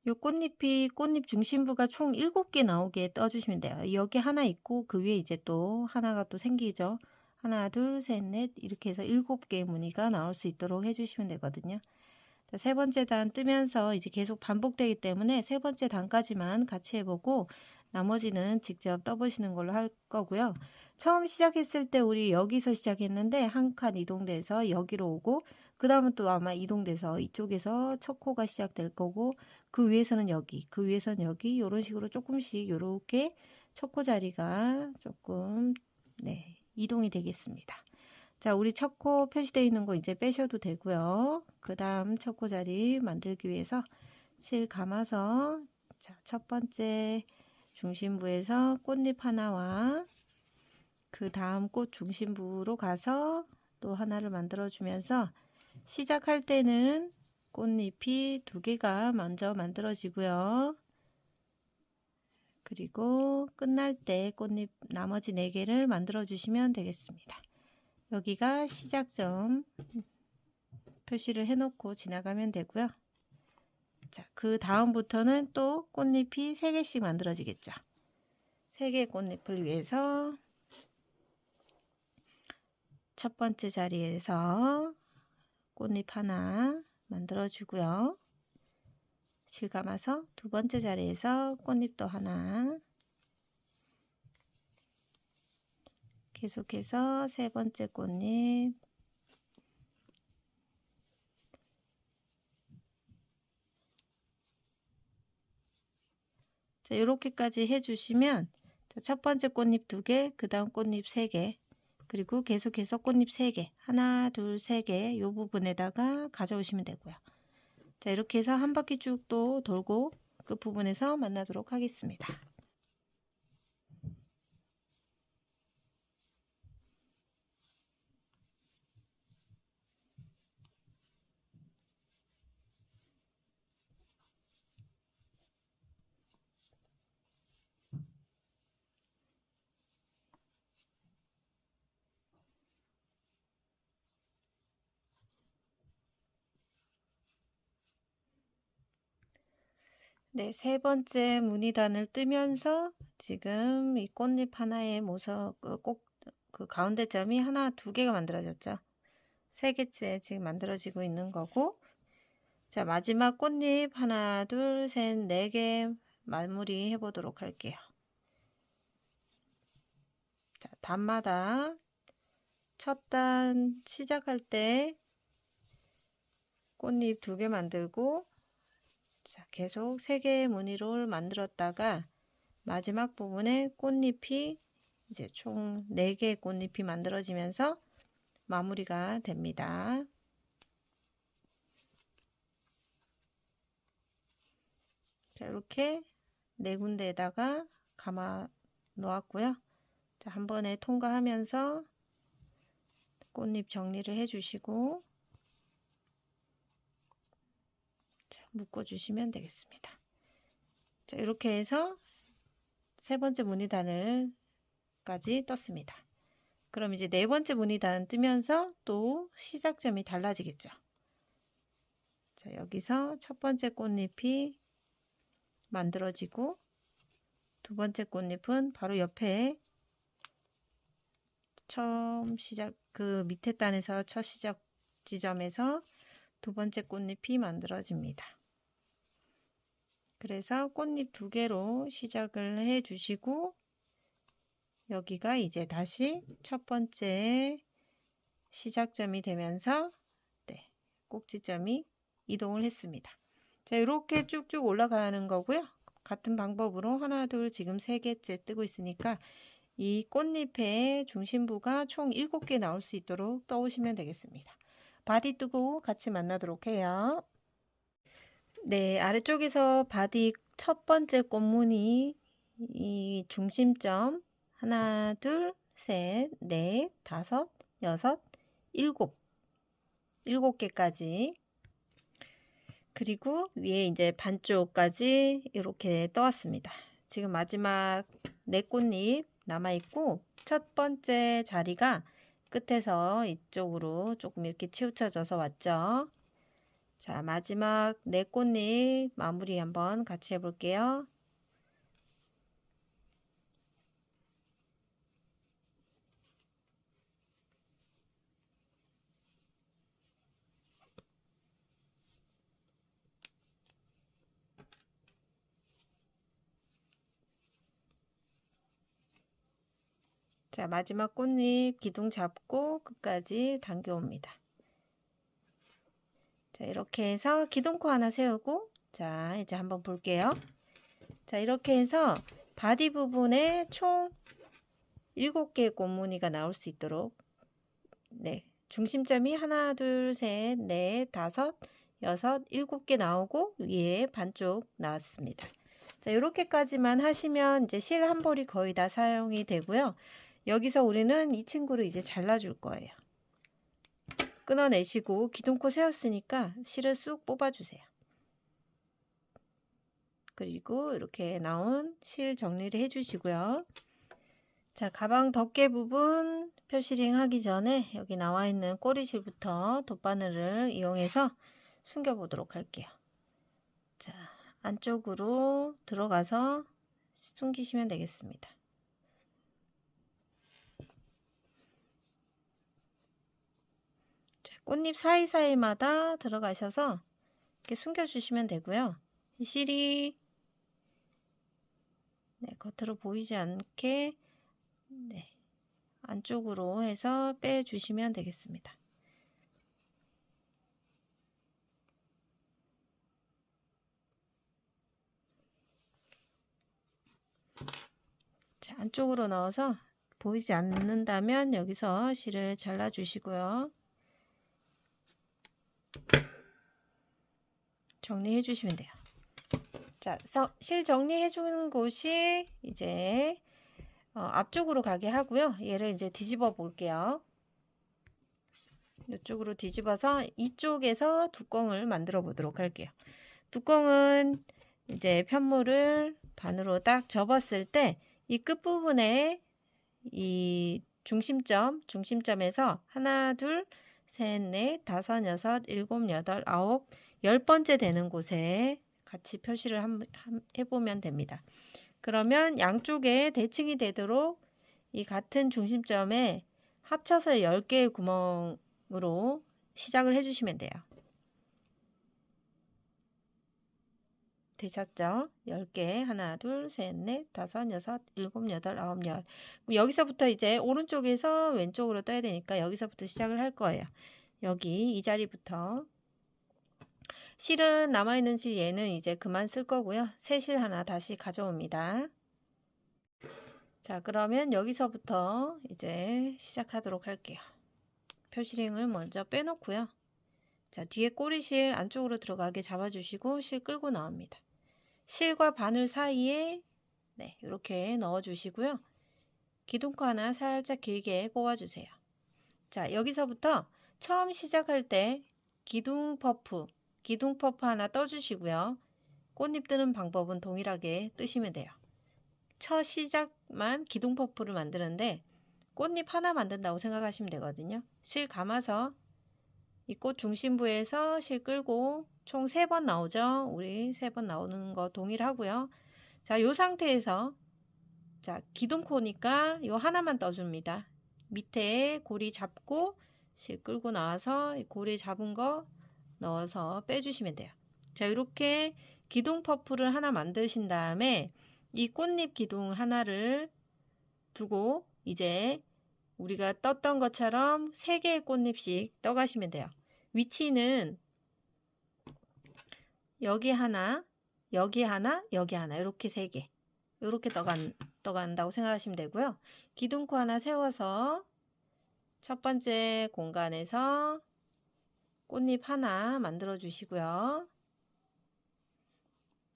요 꽃잎 중심부가 총 7개 나오게 떠주시면 돼요. 여기 하나 있고 그 위에 이제 또 하나가 또 생기죠. 하나, 둘, 셋, 넷 이렇게 해서 7개의 무늬가 나올 수 있도록 해주시면 되거든요. 자, 3번째 단 뜨면서 이제 계속 반복되기 때문에 3번째 단까지만 같이 해보고 나머지는 직접 떠보시는 걸로 할 거고요. 처음 시작했을 때 우리 여기서 시작했는데 한 칸 이동돼서 여기로 오고, 그 다음은 또 아마 이동돼서 이쪽에서 첫 코가 시작될 거고, 그 위에서는 여기, 그 위에서는 여기, 이런 식으로 조금씩 이렇게 첫 코 자리가 조금, 네, 이동이 되겠습니다. 자, 우리 첫 코 표시되어 있는 거 이제 빼셔도 되고요. 그 다음 첫 코 자리 만들기 위해서 실 감아서, 자, 첫 번째 중심부에서 꽃잎 하나와 그 다음 꽃 중심부로 가서 또 하나를 만들어 주면서, 시작할 때는 꽃잎이 2개가 먼저 만들어지고요. 그리고 끝날 때 꽃잎 나머지 4개를 만들어 주시면 되겠습니다. 여기가 시작점 표시를 해 놓고 지나가면 되고요. 자, 그 다음부터는 또 꽃잎이 3개씩 만들어지겠죠. 3개의 꽃잎을 위해서 첫 번째 자리에서 꽃잎 하나 만들어주고요. 실 감아서 두 번째 자리에서 꽃잎도 하나, 계속해서 세 번째 꽃잎, 자, 이렇게까지 해주시면 첫 번째 꽃잎 2개, 그 다음 꽃잎 3개, 그리고 계속해서 꽃잎 3개, 하나, 둘, 3개 이 부분에다가 가져오시면 되고요. 자, 이렇게 해서 한 바퀴 쭉 또 돌고 끝부분에서 만나도록 하겠습니다. 네, 세 번째 무늬단을 뜨면서 지금 이 꽃잎 하나의 모서 꼭 그 가운데 점이 하나, 2개가 만들어졌죠. 3개째 지금 만들어지고 있는 거고, 자, 마지막 꽃잎 하나, 둘, 셋, 4개 마무리 해보도록 할게요. 자, 단마다 첫 단 시작할 때 꽃잎 2개 만들고, 자, 계속 3개의 무늬를 만들었다가 마지막 부분에 꽃잎이 이제 총 4개의 꽃잎이 만들어지면서 마무리가 됩니다. 자, 이렇게 4군데에다가 감아 놓았고요. 자, 한 번에 통과하면서 꽃잎 정리를 해 주시고, 자, 묶어 주시면 되겠습니다. 자, 이렇게 해서 세 번째 무늬단을까지 떴습니다. 그럼 이제 네 번째 무늬단 뜨면서 또 시작점이 달라지겠죠. 자, 여기서 첫 번째 꽃잎이 만들어지고, 두 번째 꽃잎은 바로 옆에 처음 시작, 그 밑에 단에서 첫 시작 지점에서 두 번째 꽃잎이 만들어집니다. 그래서 꽃잎 2개로 시작을 해 주시고, 여기가 이제 다시 첫 번째 시작점이 되면서 네, 꼭지점이 이동을 했습니다. 자, 이렇게 쭉쭉 올라가는 거고요. 같은 방법으로 하나, 둘, 지금 3개째 뜨고 있으니까 이 꽃잎의 중심부가 총 7개 나올 수 있도록 떠오시면 되겠습니다. 바디 뜨고 같이 만나도록 해요. 네, 아래쪽에서 바디 첫 번째 꽃무늬 이 중심점 하나, 둘, 셋, 넷, 다섯, 여섯, 일곱 7개까지, 그리고 위에 이제 반쪽까지 이렇게 떠왔습니다. 지금 마지막 4꽃잎 남아있고, 첫 번째 자리가 끝에서 이쪽으로 조금 이렇게 치우쳐져서 왔죠. 자, 마지막 4꽃잎 마무리 한번 같이 해볼게요. 자, 마지막 꽃잎 기둥 잡고 끝까지 당겨옵니다. 자, 이렇게 해서 기둥코 하나 세우고, 자, 이제 한번 볼게요. 자, 이렇게 해서 바디 부분에 총 7개의 꽃무늬가 나올 수 있도록, 네, 중심점이 하나, 둘, 셋, 넷, 다섯, 여섯, 7개 나오고 위에 반쪽 나왔습니다. 자, 이렇게까지만 하시면 이제 실 한 벌이 거의 다 사용이 되고요. 여기서 우리는 이 친구를 이제 잘라줄 거예요. 끊어내시고 기둥코 세웠으니까 실을 쑥 뽑아주세요. 그리고 이렇게 나온 실 정리를 해주시고요. 자, 가방 덮개 부분 표시링 하기 전에 여기 나와 있는 꼬리실부터 돗바늘을 이용해서 숨겨 보도록 할게요. 자, 안쪽으로 들어가서 숨기시면 되겠습니다. 자, 꽃잎 사이사이마다 들어가셔서 이렇게 숨겨주시면 되고요. 이 실이 겉으로 보이지 않게 안쪽으로 해서 빼주시면 되겠습니다. 자, 안쪽으로 넣어서 보이지 않는다면 여기서 실을 잘라 주시고요. 정리해 주시면 돼요. 자, 실 정리해 주는 곳이 이제 앞쪽으로 가게 하고요. 얘를 이제 뒤집어 볼게요. 이쪽으로 뒤집어서 이쪽에서 뚜껑을 만들어 보도록 할게요. 뚜껑은 이제 편물을 반으로 딱 접었을 때 이 끝부분에 이 중심점에서 하나, 둘, 셋, 넷, 다섯, 여섯, 일곱, 여덟, 아홉, 10번째 되는 곳에 같이 표시를 해보면 됩니다. 그러면 양쪽에 대칭이 되도록 이 같은 중심점에 합쳐서 10개의 구멍으로 시작을 해주시면 돼요. 되셨죠? 10개, 하나, 둘, 셋, 넷, 다섯, 여섯, 일곱, 여덟, 아홉, 열. 여기서부터 이제 오른쪽에서 왼쪽으로 떠야 되니까 여기서부터 시작을 할 거예요. 여기 이 자리부터. 실은 남아있는 실 얘는 이제 그만 쓸 거고요. 새 실 하나 다시 가져옵니다. 자, 그러면 여기서부터 이제 시작하도록 할게요. 표시링을 먼저 빼놓고요. 자, 뒤에 꼬리실 안쪽으로 들어가게 잡아주시고 실 끌고 나옵니다. 실과 바늘 사이에 이렇게 넣어주시고요. 기둥코 하나 살짝 길게 뽑아주세요. 자, 여기서부터 처음 시작할 때 기둥 퍼프 하나 떠주시고요. 꽃잎 뜨는 방법은 동일하게 뜨시면 돼요. 첫 시작만 기둥 퍼프를 만드는데 꽃잎 하나 만든다고 생각하시면 되거든요. 실 감아서 이 꽃 중심부에서 실 끌고 총 3번 나오죠. 우리 3번 나오는 거 동일하고요. 자, 이 상태에서 자, 기둥코니까 요 하나만 떠줍니다. 밑에 고리 잡고 실 끌고 나와서 이 고리 잡은 거 넣어서 빼주시면 돼요. 자, 이렇게 기둥 퍼프를 하나 만드신 다음에 이 꽃잎 기둥 하나를 두고 이제 우리가 떴던 것처럼 3개의 꽃잎씩 떠가시면 돼요. 위치는 여기 하나, 여기 하나, 여기 하나 이렇게 3개 이렇게 떠간다고 생각하시면 되고요. 기둥코 하나 세워서 첫 번째 공간에서 꽃잎 하나 만들어 주시고요.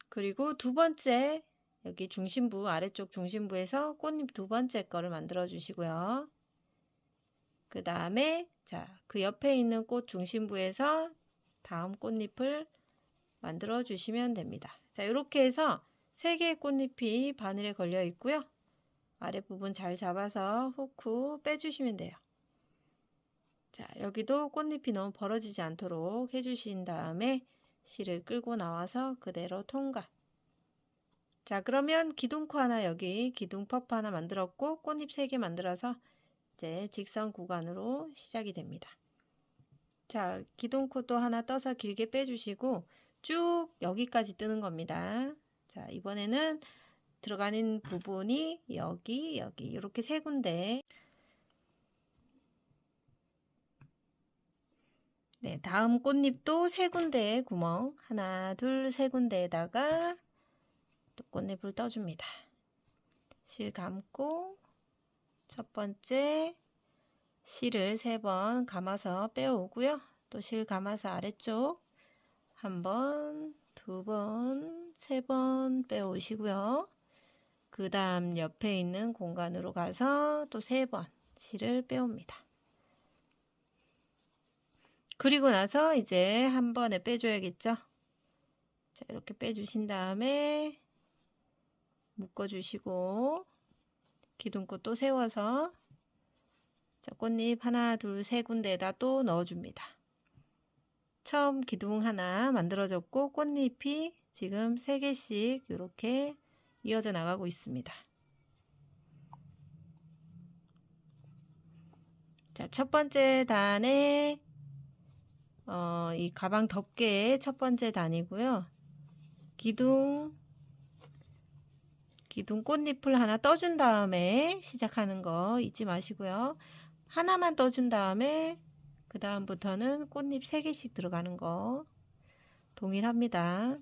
그리고 두 번째 여기 중심부 아래쪽 중심부에서 꽃잎 두 번째 거를 만들어 주시고요. 그 다음에 자, 그 옆에 있는 꽃 중심부에서 다음 꽃잎을 만들어 주시면 됩니다. 자, 이렇게 해서 3개의 꽃잎이 바늘에 걸려 있고요. 아랫부분 잘 잡아서 후크 빼주시면 돼요. 자, 여기도 꽃잎이 너무 벌어지지 않도록 해주신 다음에 실을 끌고 나와서 그대로 통과. 자, 그러면 기둥코 하나 여기 기둥 퍼프 하나 만들었고 꽃잎 3개 만들어서 이제 직선 구간으로 시작이 됩니다. 자, 기둥코도 하나 떠서 길게 빼주시고 쭉 여기까지 뜨는 겁니다. 자, 이번에는 들어가는 부분이 여기 이렇게 3군데. 네, 다음 꽃잎도 3군데의 구멍 하나, 둘, 3군데에다가 또 꽃잎을 떠줍니다. 실 감고 첫 번째 실을 3번 감아서 빼오고요. 또 실 감아서 아래쪽 1번, 2번, 3번 빼오시고요. 그 다음 옆에 있는 공간으로 가서 또 3번 실을 빼옵니다. 그리고 나서 이제 한 번에 빼줘야겠죠. 자, 이렇게 빼주신 다음에 묶어주시고 기둥꽃 또 세워서 자, 꽃잎 하나, 둘, 3군데에다 또 넣어줍니다. 처음 기둥 하나 만들어졌고 꽃잎이 지금 3개씩 이렇게 이어져 나가고 있습니다. 자, 첫 번째 단에 이 가방 덮개의 첫 번째 단이고요. 기둥 꽃잎을 하나 떠준 다음에 시작하는 거 잊지 마시고요. 하나만 떠준 다음에 그 다음부터는 꽃잎 3개씩 들어가는 거 동일합니다.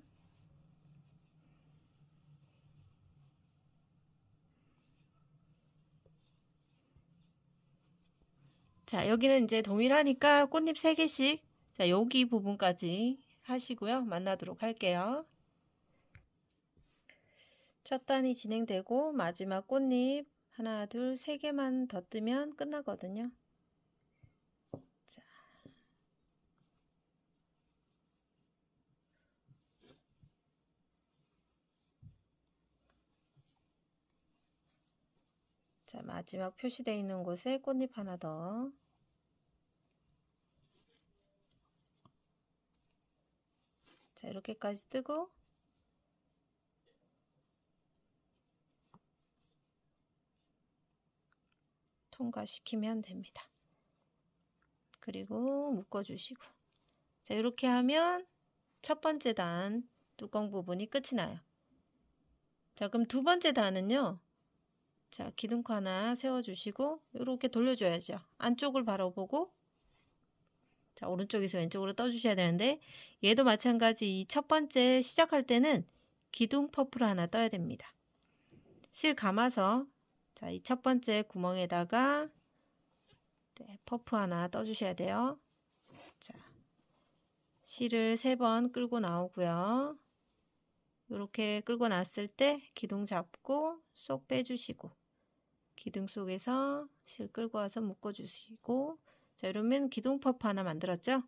자, 여기는 이제 동일하니까 꽃잎 3개씩, 자, 여기 부분까지 하시고요. 만나도록 할게요. 첫 단이 진행되고 마지막 꽃잎 하나, 둘, 3개만 더 뜨면 끝나거든요. 자. 자, 마지막 표시되어 있는 곳에 꽃잎 하나 더. 자, 이렇게까지 뜨고 통과시키면 됩니다. 그리고 묶어주시고. 자, 이렇게 하면 첫 번째 단 뚜껑 부분이 끝이 나요. 자, 그럼 두 번째 단은요. 자, 기둥코 하나 세워주시고 이렇게 돌려줘야죠. 안쪽을 바라보고, 자, 오른쪽에서 왼쪽으로 떠주셔야 되는데, 얘도 마찬가지 이 첫 번째 시작할 때는 기둥 퍼프를 하나 떠야 됩니다. 실 감아서, 자, 이 첫 번째 구멍에다가 퍼프 하나 떠주셔야 돼요. 자, 실을 3번 끌고 나오고요. 이렇게 끌고 났을 때 기둥 잡고 쏙 빼주시고, 기둥 속에서 실 끌고 와서 묶어주시고, 자, 이러면 기둥 퍼프 하나 만들었죠?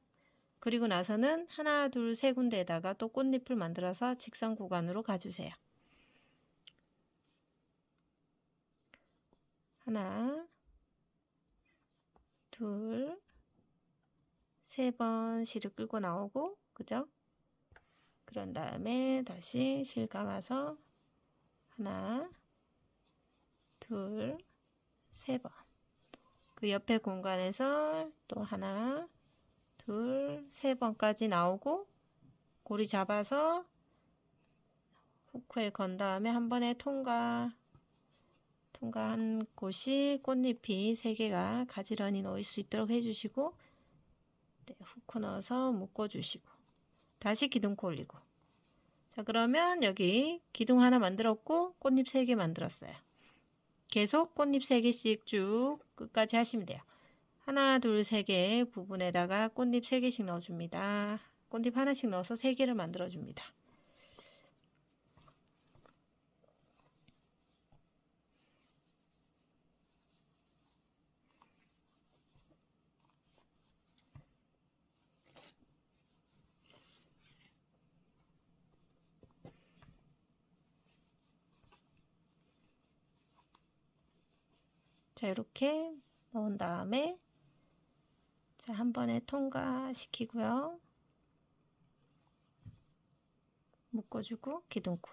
그리고 나서는 하나, 둘, 3군데에다가 또 꽃잎을 만들어서 직선 구간으로 가주세요. 하나, 둘, 3번 실을 끌고 나오고, 그죠? 그런 다음에 다시 실 감아서 하나, 둘, 3번. 그 옆에 공간에서 또 하나, 둘, 3번까지 나오고, 고리 잡아서 후크에 건 다음에 한 번에 통과한 곳이 꽃잎이 3개가 가지런히 놓일 수 있도록 해주시고, 네, 후크 넣어서 묶어주시고, 다시 기둥코 올리고. 자, 그러면 여기 기둥 하나 만들었고 꽃잎 3개 만들었어요. 계속 꽃잎 3개씩 쭉 끝까지 하시면 돼요. 하나, 둘, 3개 부분에다가 꽃잎 3개씩 넣어줍니다. 꽃잎 하나씩 넣어서 3개를 만들어줍니다. 자, 이렇게 넣은 다음에 자, 한 번에 통과시키고요. 묶어주고 기둥코.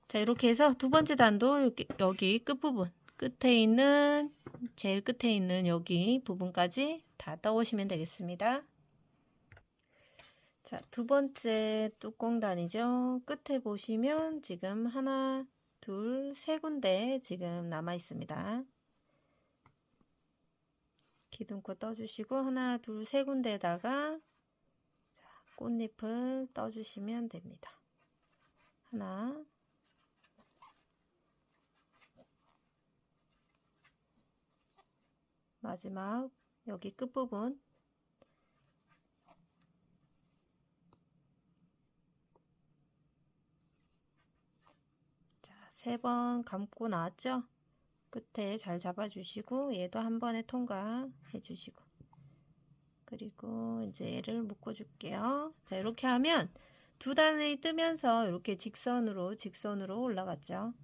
자, 이렇게 해서 두 번째 단도 여기 끝부분, 제일 끝에 있는 여기 부분까지 다 떠오시면 되겠습니다. 자, 두 번째 뚜껑단이죠. 끝에 보시면 지금 하나, 둘, 3군데 지금 남아 있습니다. 기둥코 떠주시고 하나, 둘, 3군데에다가 꽃잎을 떠주시면 됩니다. 하나, 마지막 여기 끝부분, 자, 3번 감고 나왔죠? 끝에 잘 잡아주시고 얘도 한 번에 통과해 주시고, 그리고 이제 얘를 묶어 줄게요. 자, 이렇게 하면 두 단이 뜨면서 이렇게 직선으로 올라갔죠.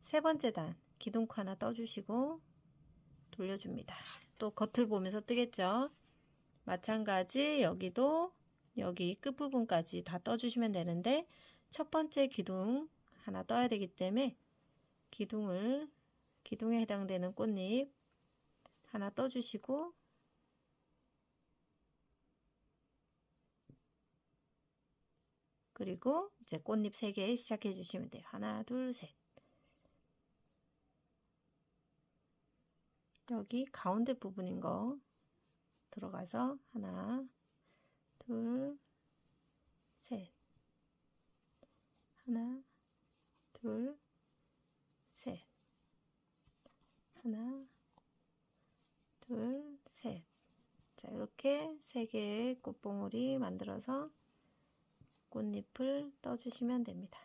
세 번째 단 기둥코 하나 떠주시고 돌려줍니다. 또 겉을 보면서 뜨겠죠. 마찬가지 여기도 여기 끝부분까지 다 떠주시면 되는데, 첫 번째 기둥 하나 떠야 되기 때문에 기둥에 해당되는 꽃잎 하나 떠주시고 그리고 이제 꽃잎 3개 시작해 주시면 돼요. 하나, 둘, 셋. 여기 가운데 부분인 거 들어가서 하나, 둘, 셋. 하나, 둘, 셋. 하나, 둘, 셋. 자, 이렇게 3개의 꽃봉오리 만들어서 꽃잎을 떠주시면 됩니다.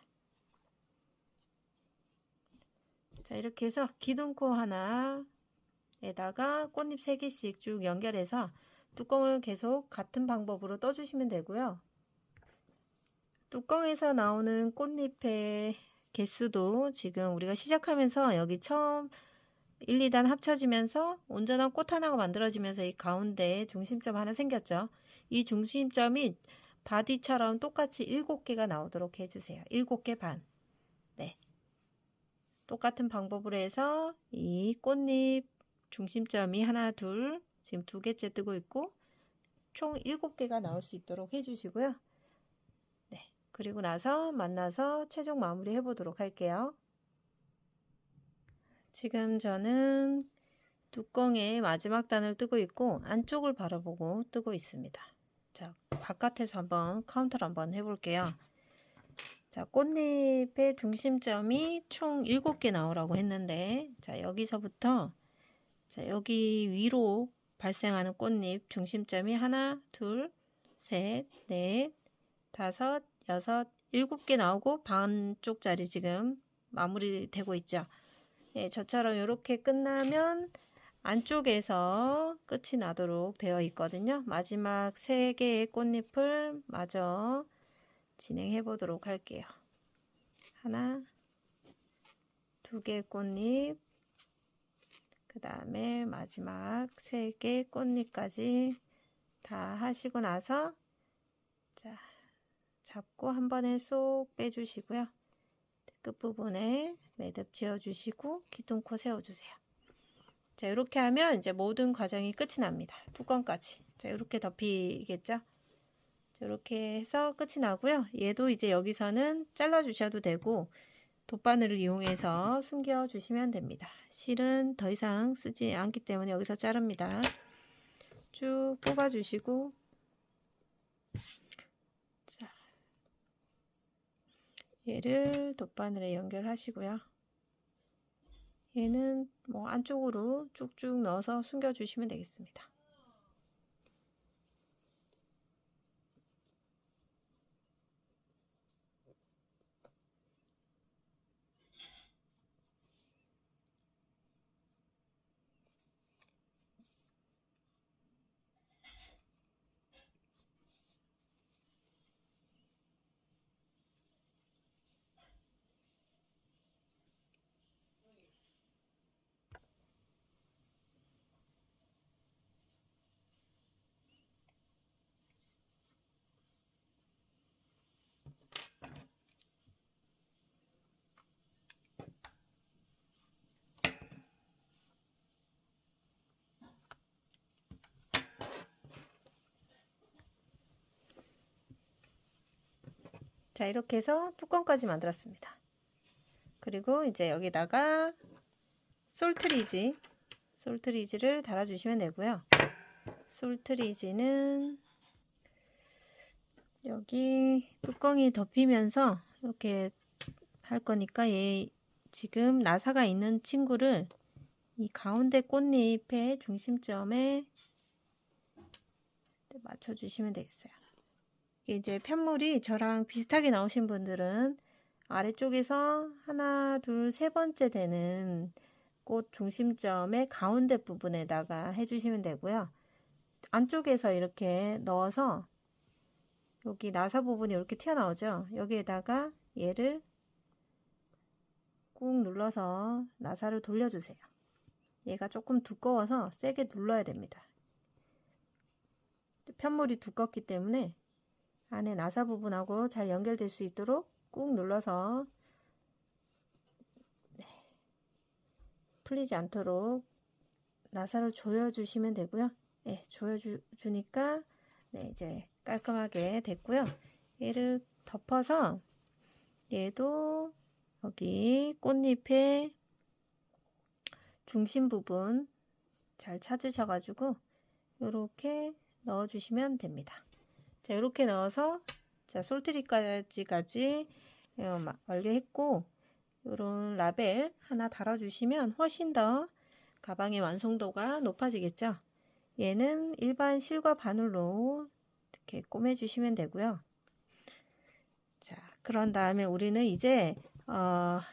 자, 이렇게 해서 기둥코 하나에다가 꽃잎 3개씩 쭉 연결해서 뚜껑을 계속 같은 방법으로 떠주시면 되고요. 뚜껑에서 나오는 꽃잎의 개수도 지금 우리가 시작하면서 여기 처음 1, 2단 합쳐지면서 온전한 꽃 하나가 만들어지면서 이 가운데에 중심점 하나 생겼죠. 이 중심점이 바디처럼 똑같이 7개가 나오도록 해주세요. 7개 반. 네. 똑같은 방법으로 해서 이 꽃잎 중심점이 하나, 둘, 지금 2개째 뜨고 있고 총 7개가 나올 수 있도록 해주시고요. 네. 그리고 나서 만나서 최종 마무리 해보도록 할게요. 지금 저는 뚜껑의 마지막 단을 뜨고 있고 안쪽을 바라보고 뜨고 있습니다. 자, 바깥에서 한번 카운터를 한번 해볼게요. 자, 꽃잎의 중심점이 총 7개 나오라고 했는데, 자, 여기서부터, 자, 여기 위로 발생하는 꽃잎 중심점이 하나, 둘, 셋, 넷, 다섯, 여섯, 7개 나오고 반쪽짜리 지금 마무리되고 있죠. 네, 저처럼 이렇게 끝나면 안쪽에서 끝이 나도록 되어 있거든요. 마지막 3개의 꽃잎을 마저 진행해 보도록 할게요. 하나, 2개의 꽃잎, 그 다음에 마지막 3개의 꽃잎까지 다 하시고 나서 자, 잡고 한 번에 쏙 빼주시고요. 끝부분에 매듭 지어주시고 기둥코 세워주세요. 자, 이렇게 하면 이제 모든 과정이 끝이 납니다. 뚜껑까지. 자, 이렇게 덮이겠죠? 자, 이렇게 해서 끝이 나고요. 얘도 이제 여기서는 잘라 주셔도 되고 돗바늘을 이용해서 숨겨 주시면 됩니다. 실은 더 이상 쓰지 않기 때문에 여기서 자릅니다. 쭉 뽑아 주시고 자, 얘를 돗바늘에 연결하시고요. 얘는 뭐 안쪽으로 쭉쭉 넣어서 숨겨 주시면 되겠습니다. 자, 이렇게 해서 뚜껑까지 만들었습니다. 그리고 이제 여기다가 솔트리지를 달아주시면 되고요. 솔트리지는 여기 뚜껑이 덮이면서 이렇게 할 거니까 얘 지금 나사가 있는 친구를 이 가운데 꽃잎의 중심점에 맞춰주시면 되겠어요. 이제 편물이 저랑 비슷하게 나오신 분들은 아래쪽에서 하나, 둘, 3번째 되는 꽃 중심점의 가운데 부분에다가 해주시면 되고요. 안쪽에서 이렇게 넣어서 여기 나사 부분이 이렇게 튀어나오죠. 여기에다가 얘를 꾹 눌러서 나사를 돌려주세요. 얘가 조금 두꺼워서 세게 눌러야 됩니다. 편물이 두껍기 때문에 안에 나사 부분하고 잘 연결될 수 있도록 꾹 눌러서 풀리지 않도록 나사를 조여주시면 되고요. 네, 조여주니까 네, 이제 깔끔하게 됐고요. 얘를 덮어서 얘도 여기 꽃잎의 중심 부분 잘 찾으셔가지고 이렇게 넣어주시면 됩니다. 자, 이렇게 넣어서 자, 솔트리까지까지 완료했고, 이런 라벨 하나 달아주시면 훨씬 더 가방의 완성도가 높아지겠죠. 얘는 일반 실과 바늘로 이렇게 꼬매주시면 되고요. 자, 그런 다음에 우리는 이제 자,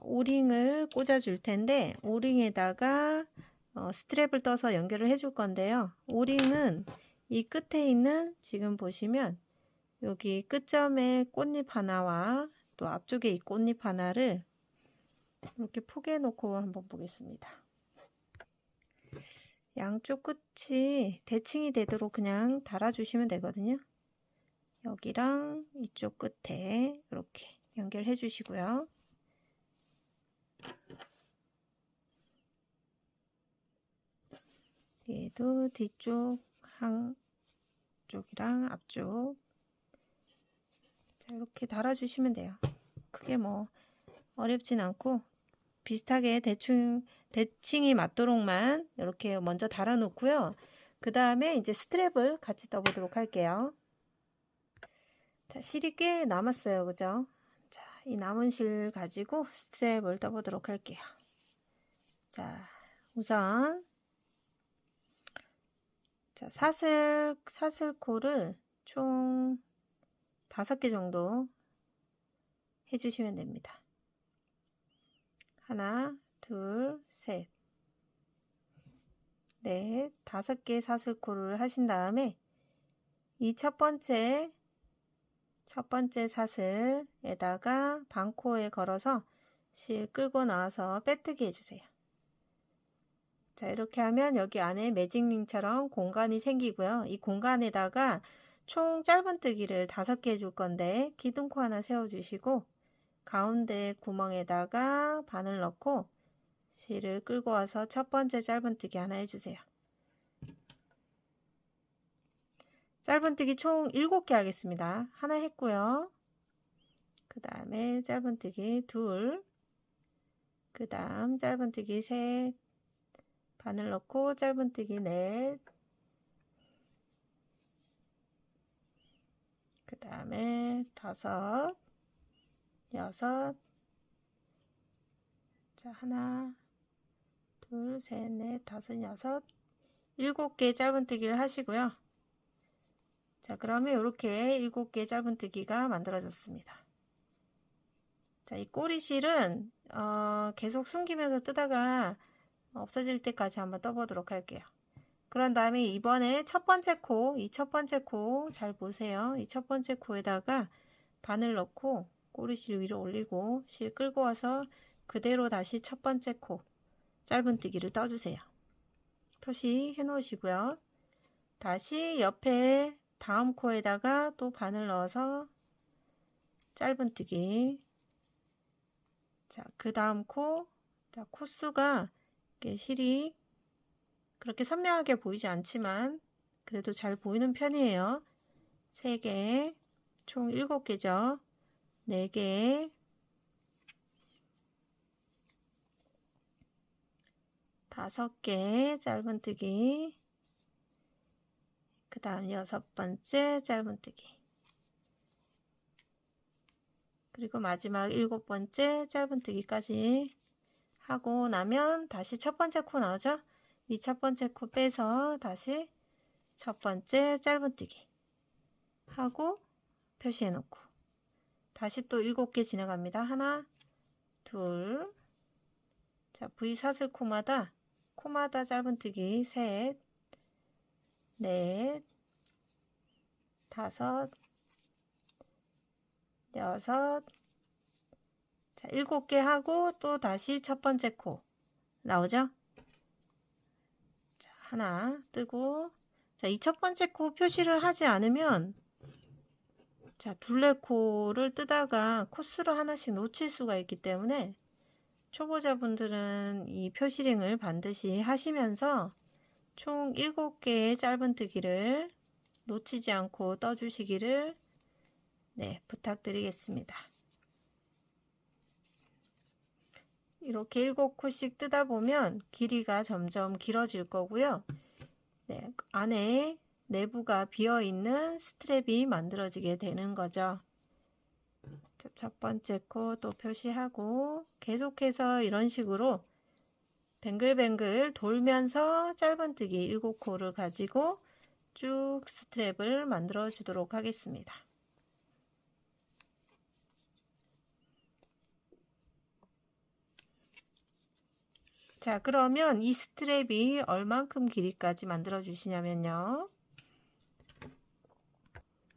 오링을 꽂아줄 텐데, 오링에다가 스트랩을 떠서 연결을 해줄 건데요. 오링은 이 끝에 있는 지금 보시면 여기 끝점에 꽃잎 하나와 또 앞쪽에 이 꽃잎 하나를 이렇게 포개해 놓고 한번 보겠습니다. 양쪽 끝이 대칭이 되도록 그냥 달아주시면 되거든요. 여기랑 이쪽 끝에 이렇게 연결해 주시고요. 얘도 뒤쪽 한쪽이랑 앞쪽 자, 이렇게 달아주시면 돼요. 크게 뭐 어렵진 않고 비슷하게 대칭이 맞도록만 이렇게 먼저 달아 놓고요. 그 다음에 이제 스트랩을 같이 떠보도록 할게요. 자, 실이 꽤 남았어요. 그죠? 자, 이 남은 실 가지고 스트랩을 떠보도록 할게요. 자, 우선 자, 사슬코를 총 5개 정도 해주시면 됩니다. 하나, 둘, 셋, 넷, 5개 사슬코를 하신 다음에 이 첫 번째 사슬에다가 반코에 걸어서 실 끌고 나와서 빼뜨기 해주세요. 자, 이렇게 하면 여기 안에 매직링처럼 공간이 생기고요. 이 공간에다가 총 짧은뜨기를 5개 해줄 건데 기둥코 하나 세워주시고 가운데 구멍에다가 바늘 넣고 실을 끌고 와서 첫 번째 짧은뜨기 하나 해주세요. 짧은뜨기 총 7개 하겠습니다. 하나 했고요. 그 다음에 짧은뜨기 2, 그 다음 짧은뜨기 3, 바늘 넣고 짧은뜨기 4, 그 다음에 5, 6, 자, 하나, 둘, 셋, 넷, 5, 6, 7개 짧은뜨기를 하시고요. 자, 그러면 이렇게 7개 짧은뜨기가 만들어졌습니다. 자, 이 꼬리실은 계속 숨기면서 뜨다가 없어질 때까지 한번 떠보도록 할게요. 그런 다음에 이번에 첫 번째 코, 이 첫 번째 코 잘 보세요. 이 첫 번째 코에다가 바늘 넣고 꼬리실 위로 올리고 실 끌고 와서 그대로 다시 첫 번째 코 짧은뜨기를 떠주세요. 표시해 놓으시고요. 다시 옆에 다음 코에다가 또 바늘 넣어서 짧은뜨기. 자, 그 다음 코, 자, 코수가 실이 그렇게 선명하게 보이지 않지만 그래도 잘 보이는 편이에요. 3개, 총 7개죠. 4개, 5개 짧은뜨기, 그 다음 6번째 짧은뜨기, 그리고 마지막 7번째 짧은뜨기까지 하고 나면 다시 첫 번째 코 나오죠? 이 첫 번째 코 빼서 다시 첫 번째 짧은뜨기 하고 표시해 놓고 다시 또 7개 지나갑니다. 하나, 둘, 자, V 사슬 코마다 짧은뜨기 셋, 넷, 5, 6, 자, 7개 하고 또 다시 첫 번째 코 나오죠? 자, 하나 뜨고, 자, 이 첫 번째 코 표시를 하지 않으면 자, 둘레코를 뜨다가 코수를 하나씩 놓칠 수가 있기 때문에 초보자분들은 이 표시링을 반드시 하시면서 총 7개의 짧은뜨기를 놓치지 않고 떠주시기를 네, 부탁드리겠습니다. 이렇게 7코씩 뜯다 보면 길이가 점점 길어질 거고요. 네, 안에 내부가 비어있는 스트랩이 만들어지게 되는 거죠. 첫 번째 코 또 표시하고 계속해서 이런 식으로 뱅글뱅글 돌면서 짧은뜨기 7코를 가지고 쭉 스트랩을 만들어 주도록 하겠습니다. 자, 그러면 이 스트랩이 얼만큼 길이까지 만들어 주시냐면요.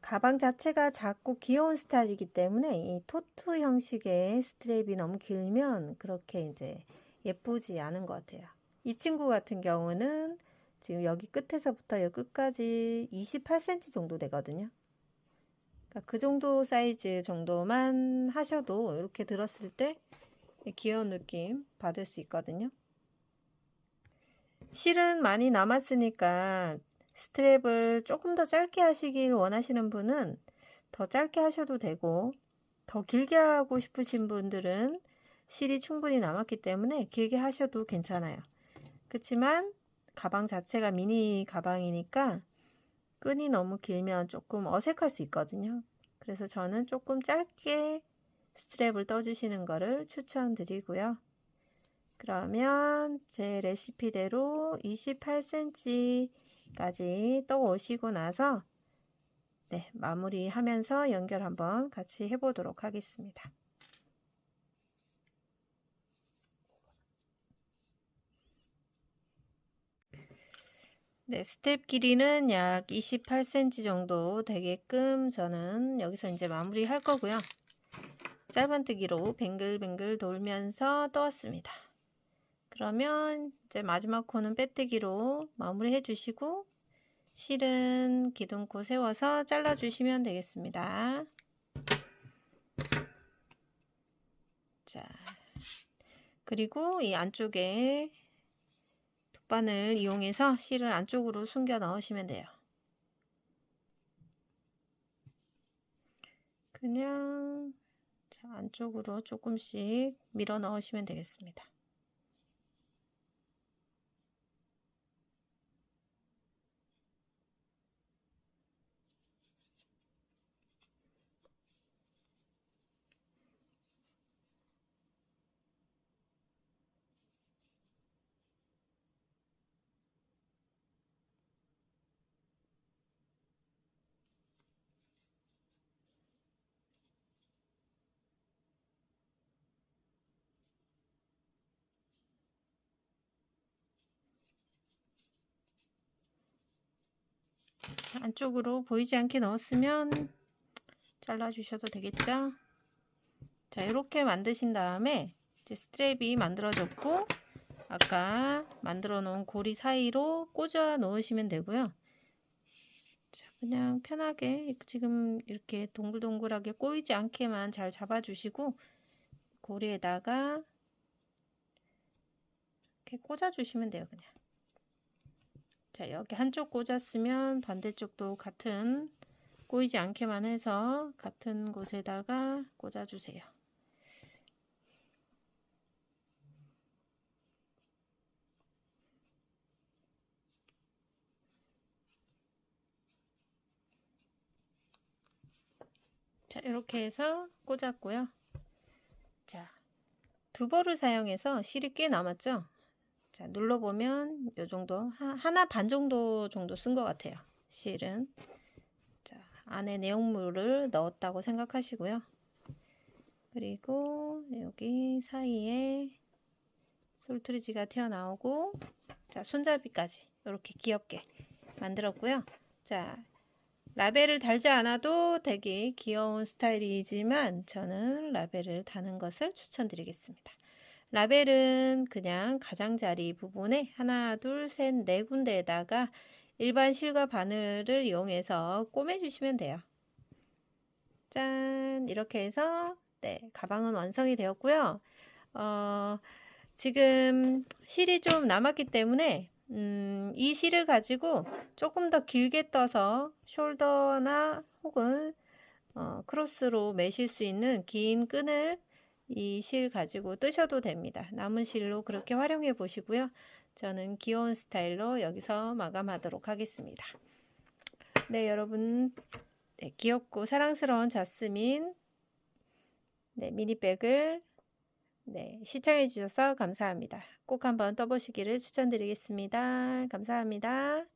가방 자체가 작고 귀여운 스타일이기 때문에 이 토트 형식의 스트랩이 너무 길면 그렇게 이제 예쁘지 않은 것 같아요. 이 친구 같은 경우는 지금 여기 끝에서부터 여기 끝까지 28cm 정도 되거든요. 그러니까 그 정도 사이즈 정도만 하셔도 이렇게 들었을 때 귀여운 느낌 받을 수 있거든요. 실은 많이 남았으니까 스트랩을 조금 더 짧게 하시길 원하시는 분은 더 짧게 하셔도 되고, 더 길게 하고 싶으신 분들은 실이 충분히 남았기 때문에 길게 하셔도 괜찮아요. 그렇지만 가방 자체가 미니 가방이니까 끈이 너무 길면 조금 어색할 수 있거든요. 그래서 저는 조금 짧게 스트랩을 떠주시는 거를 추천드리고요. 그러면 제 레시피대로 28cm까지 떠 오시고 나서 네, 마무리하면서 연결 한번 같이 해보도록 하겠습니다. 네, 스텝 길이는 약 28cm 정도 되게끔 저는 여기서 이제 마무리 할 거고요. 짧은뜨기로 뱅글뱅글 돌면서 떠왔습니다. 그러면 이제 마지막 코는 빼뜨기로 마무리 해주시고 실은 기둥코 세워서 잘라주시면 되겠습니다. 자, 그리고 이 안쪽에 돗바늘 이용해서 실을 안쪽으로 숨겨 넣으시면 돼요. 그냥 안쪽으로 조금씩 밀어 넣으시면 되겠습니다. 안쪽으로 보이지 않게 넣었으면 잘라주셔도 되겠죠? 자, 이렇게 만드신 다음에 이제 스트랩이 만들어졌고 아까 만들어 놓은 고리 사이로 꽂아 놓으시면 되고요. 자, 그냥 편하게 지금 이렇게 동글동글하게 꼬이지 않게만 잘 잡아주시고 고리에다가 이렇게 꽂아주시면 돼요. 그냥. 자, 여기 한쪽 꽂았으면 반대쪽도 같은 꼬이지 않게만 해서 같은 곳에다가 꽂아주세요. 자, 이렇게 해서 꽂았고요. 자, 두벌을 사용해서 실이 꽤 남았죠? 자, 눌러보면 요 정도, 하나 반 정도 쓴 것 같아요. 실은. 자, 안에 내용물을 넣었다고 생각하시고요. 그리고 여기 사이에 솔트리지가 튀어나오고, 자, 손잡이까지 이렇게 귀엽게 만들었고요. 자, 라벨을 달지 않아도 되게 귀여운 스타일이지만 저는 라벨을 다는 것을 추천드리겠습니다. 라벨은 그냥 가장자리 부분에 하나, 둘, 셋, 네 군데에다가 일반 실과 바늘을 이용해서 꿰매주시면 돼요. 짠! 이렇게 해서 네, 가방은 완성이 되었고요. 지금 실이 좀 남았기 때문에 이 실을 가지고 조금 더 길게 떠서 숄더나 혹은 크로스로 매실 수 있는 긴 끈을 이 실 가지고 뜨셔도 됩니다. 남은 실로 그렇게 활용해 보시고요. 저는 귀여운 스타일로 여기서 마감하도록 하겠습니다. 네, 여러분, 네, 귀엽고 사랑스러운 자스민 미니백을 시청해 주셔서 감사합니다. 꼭 한번 떠보시기를 추천드리겠습니다. 감사합니다.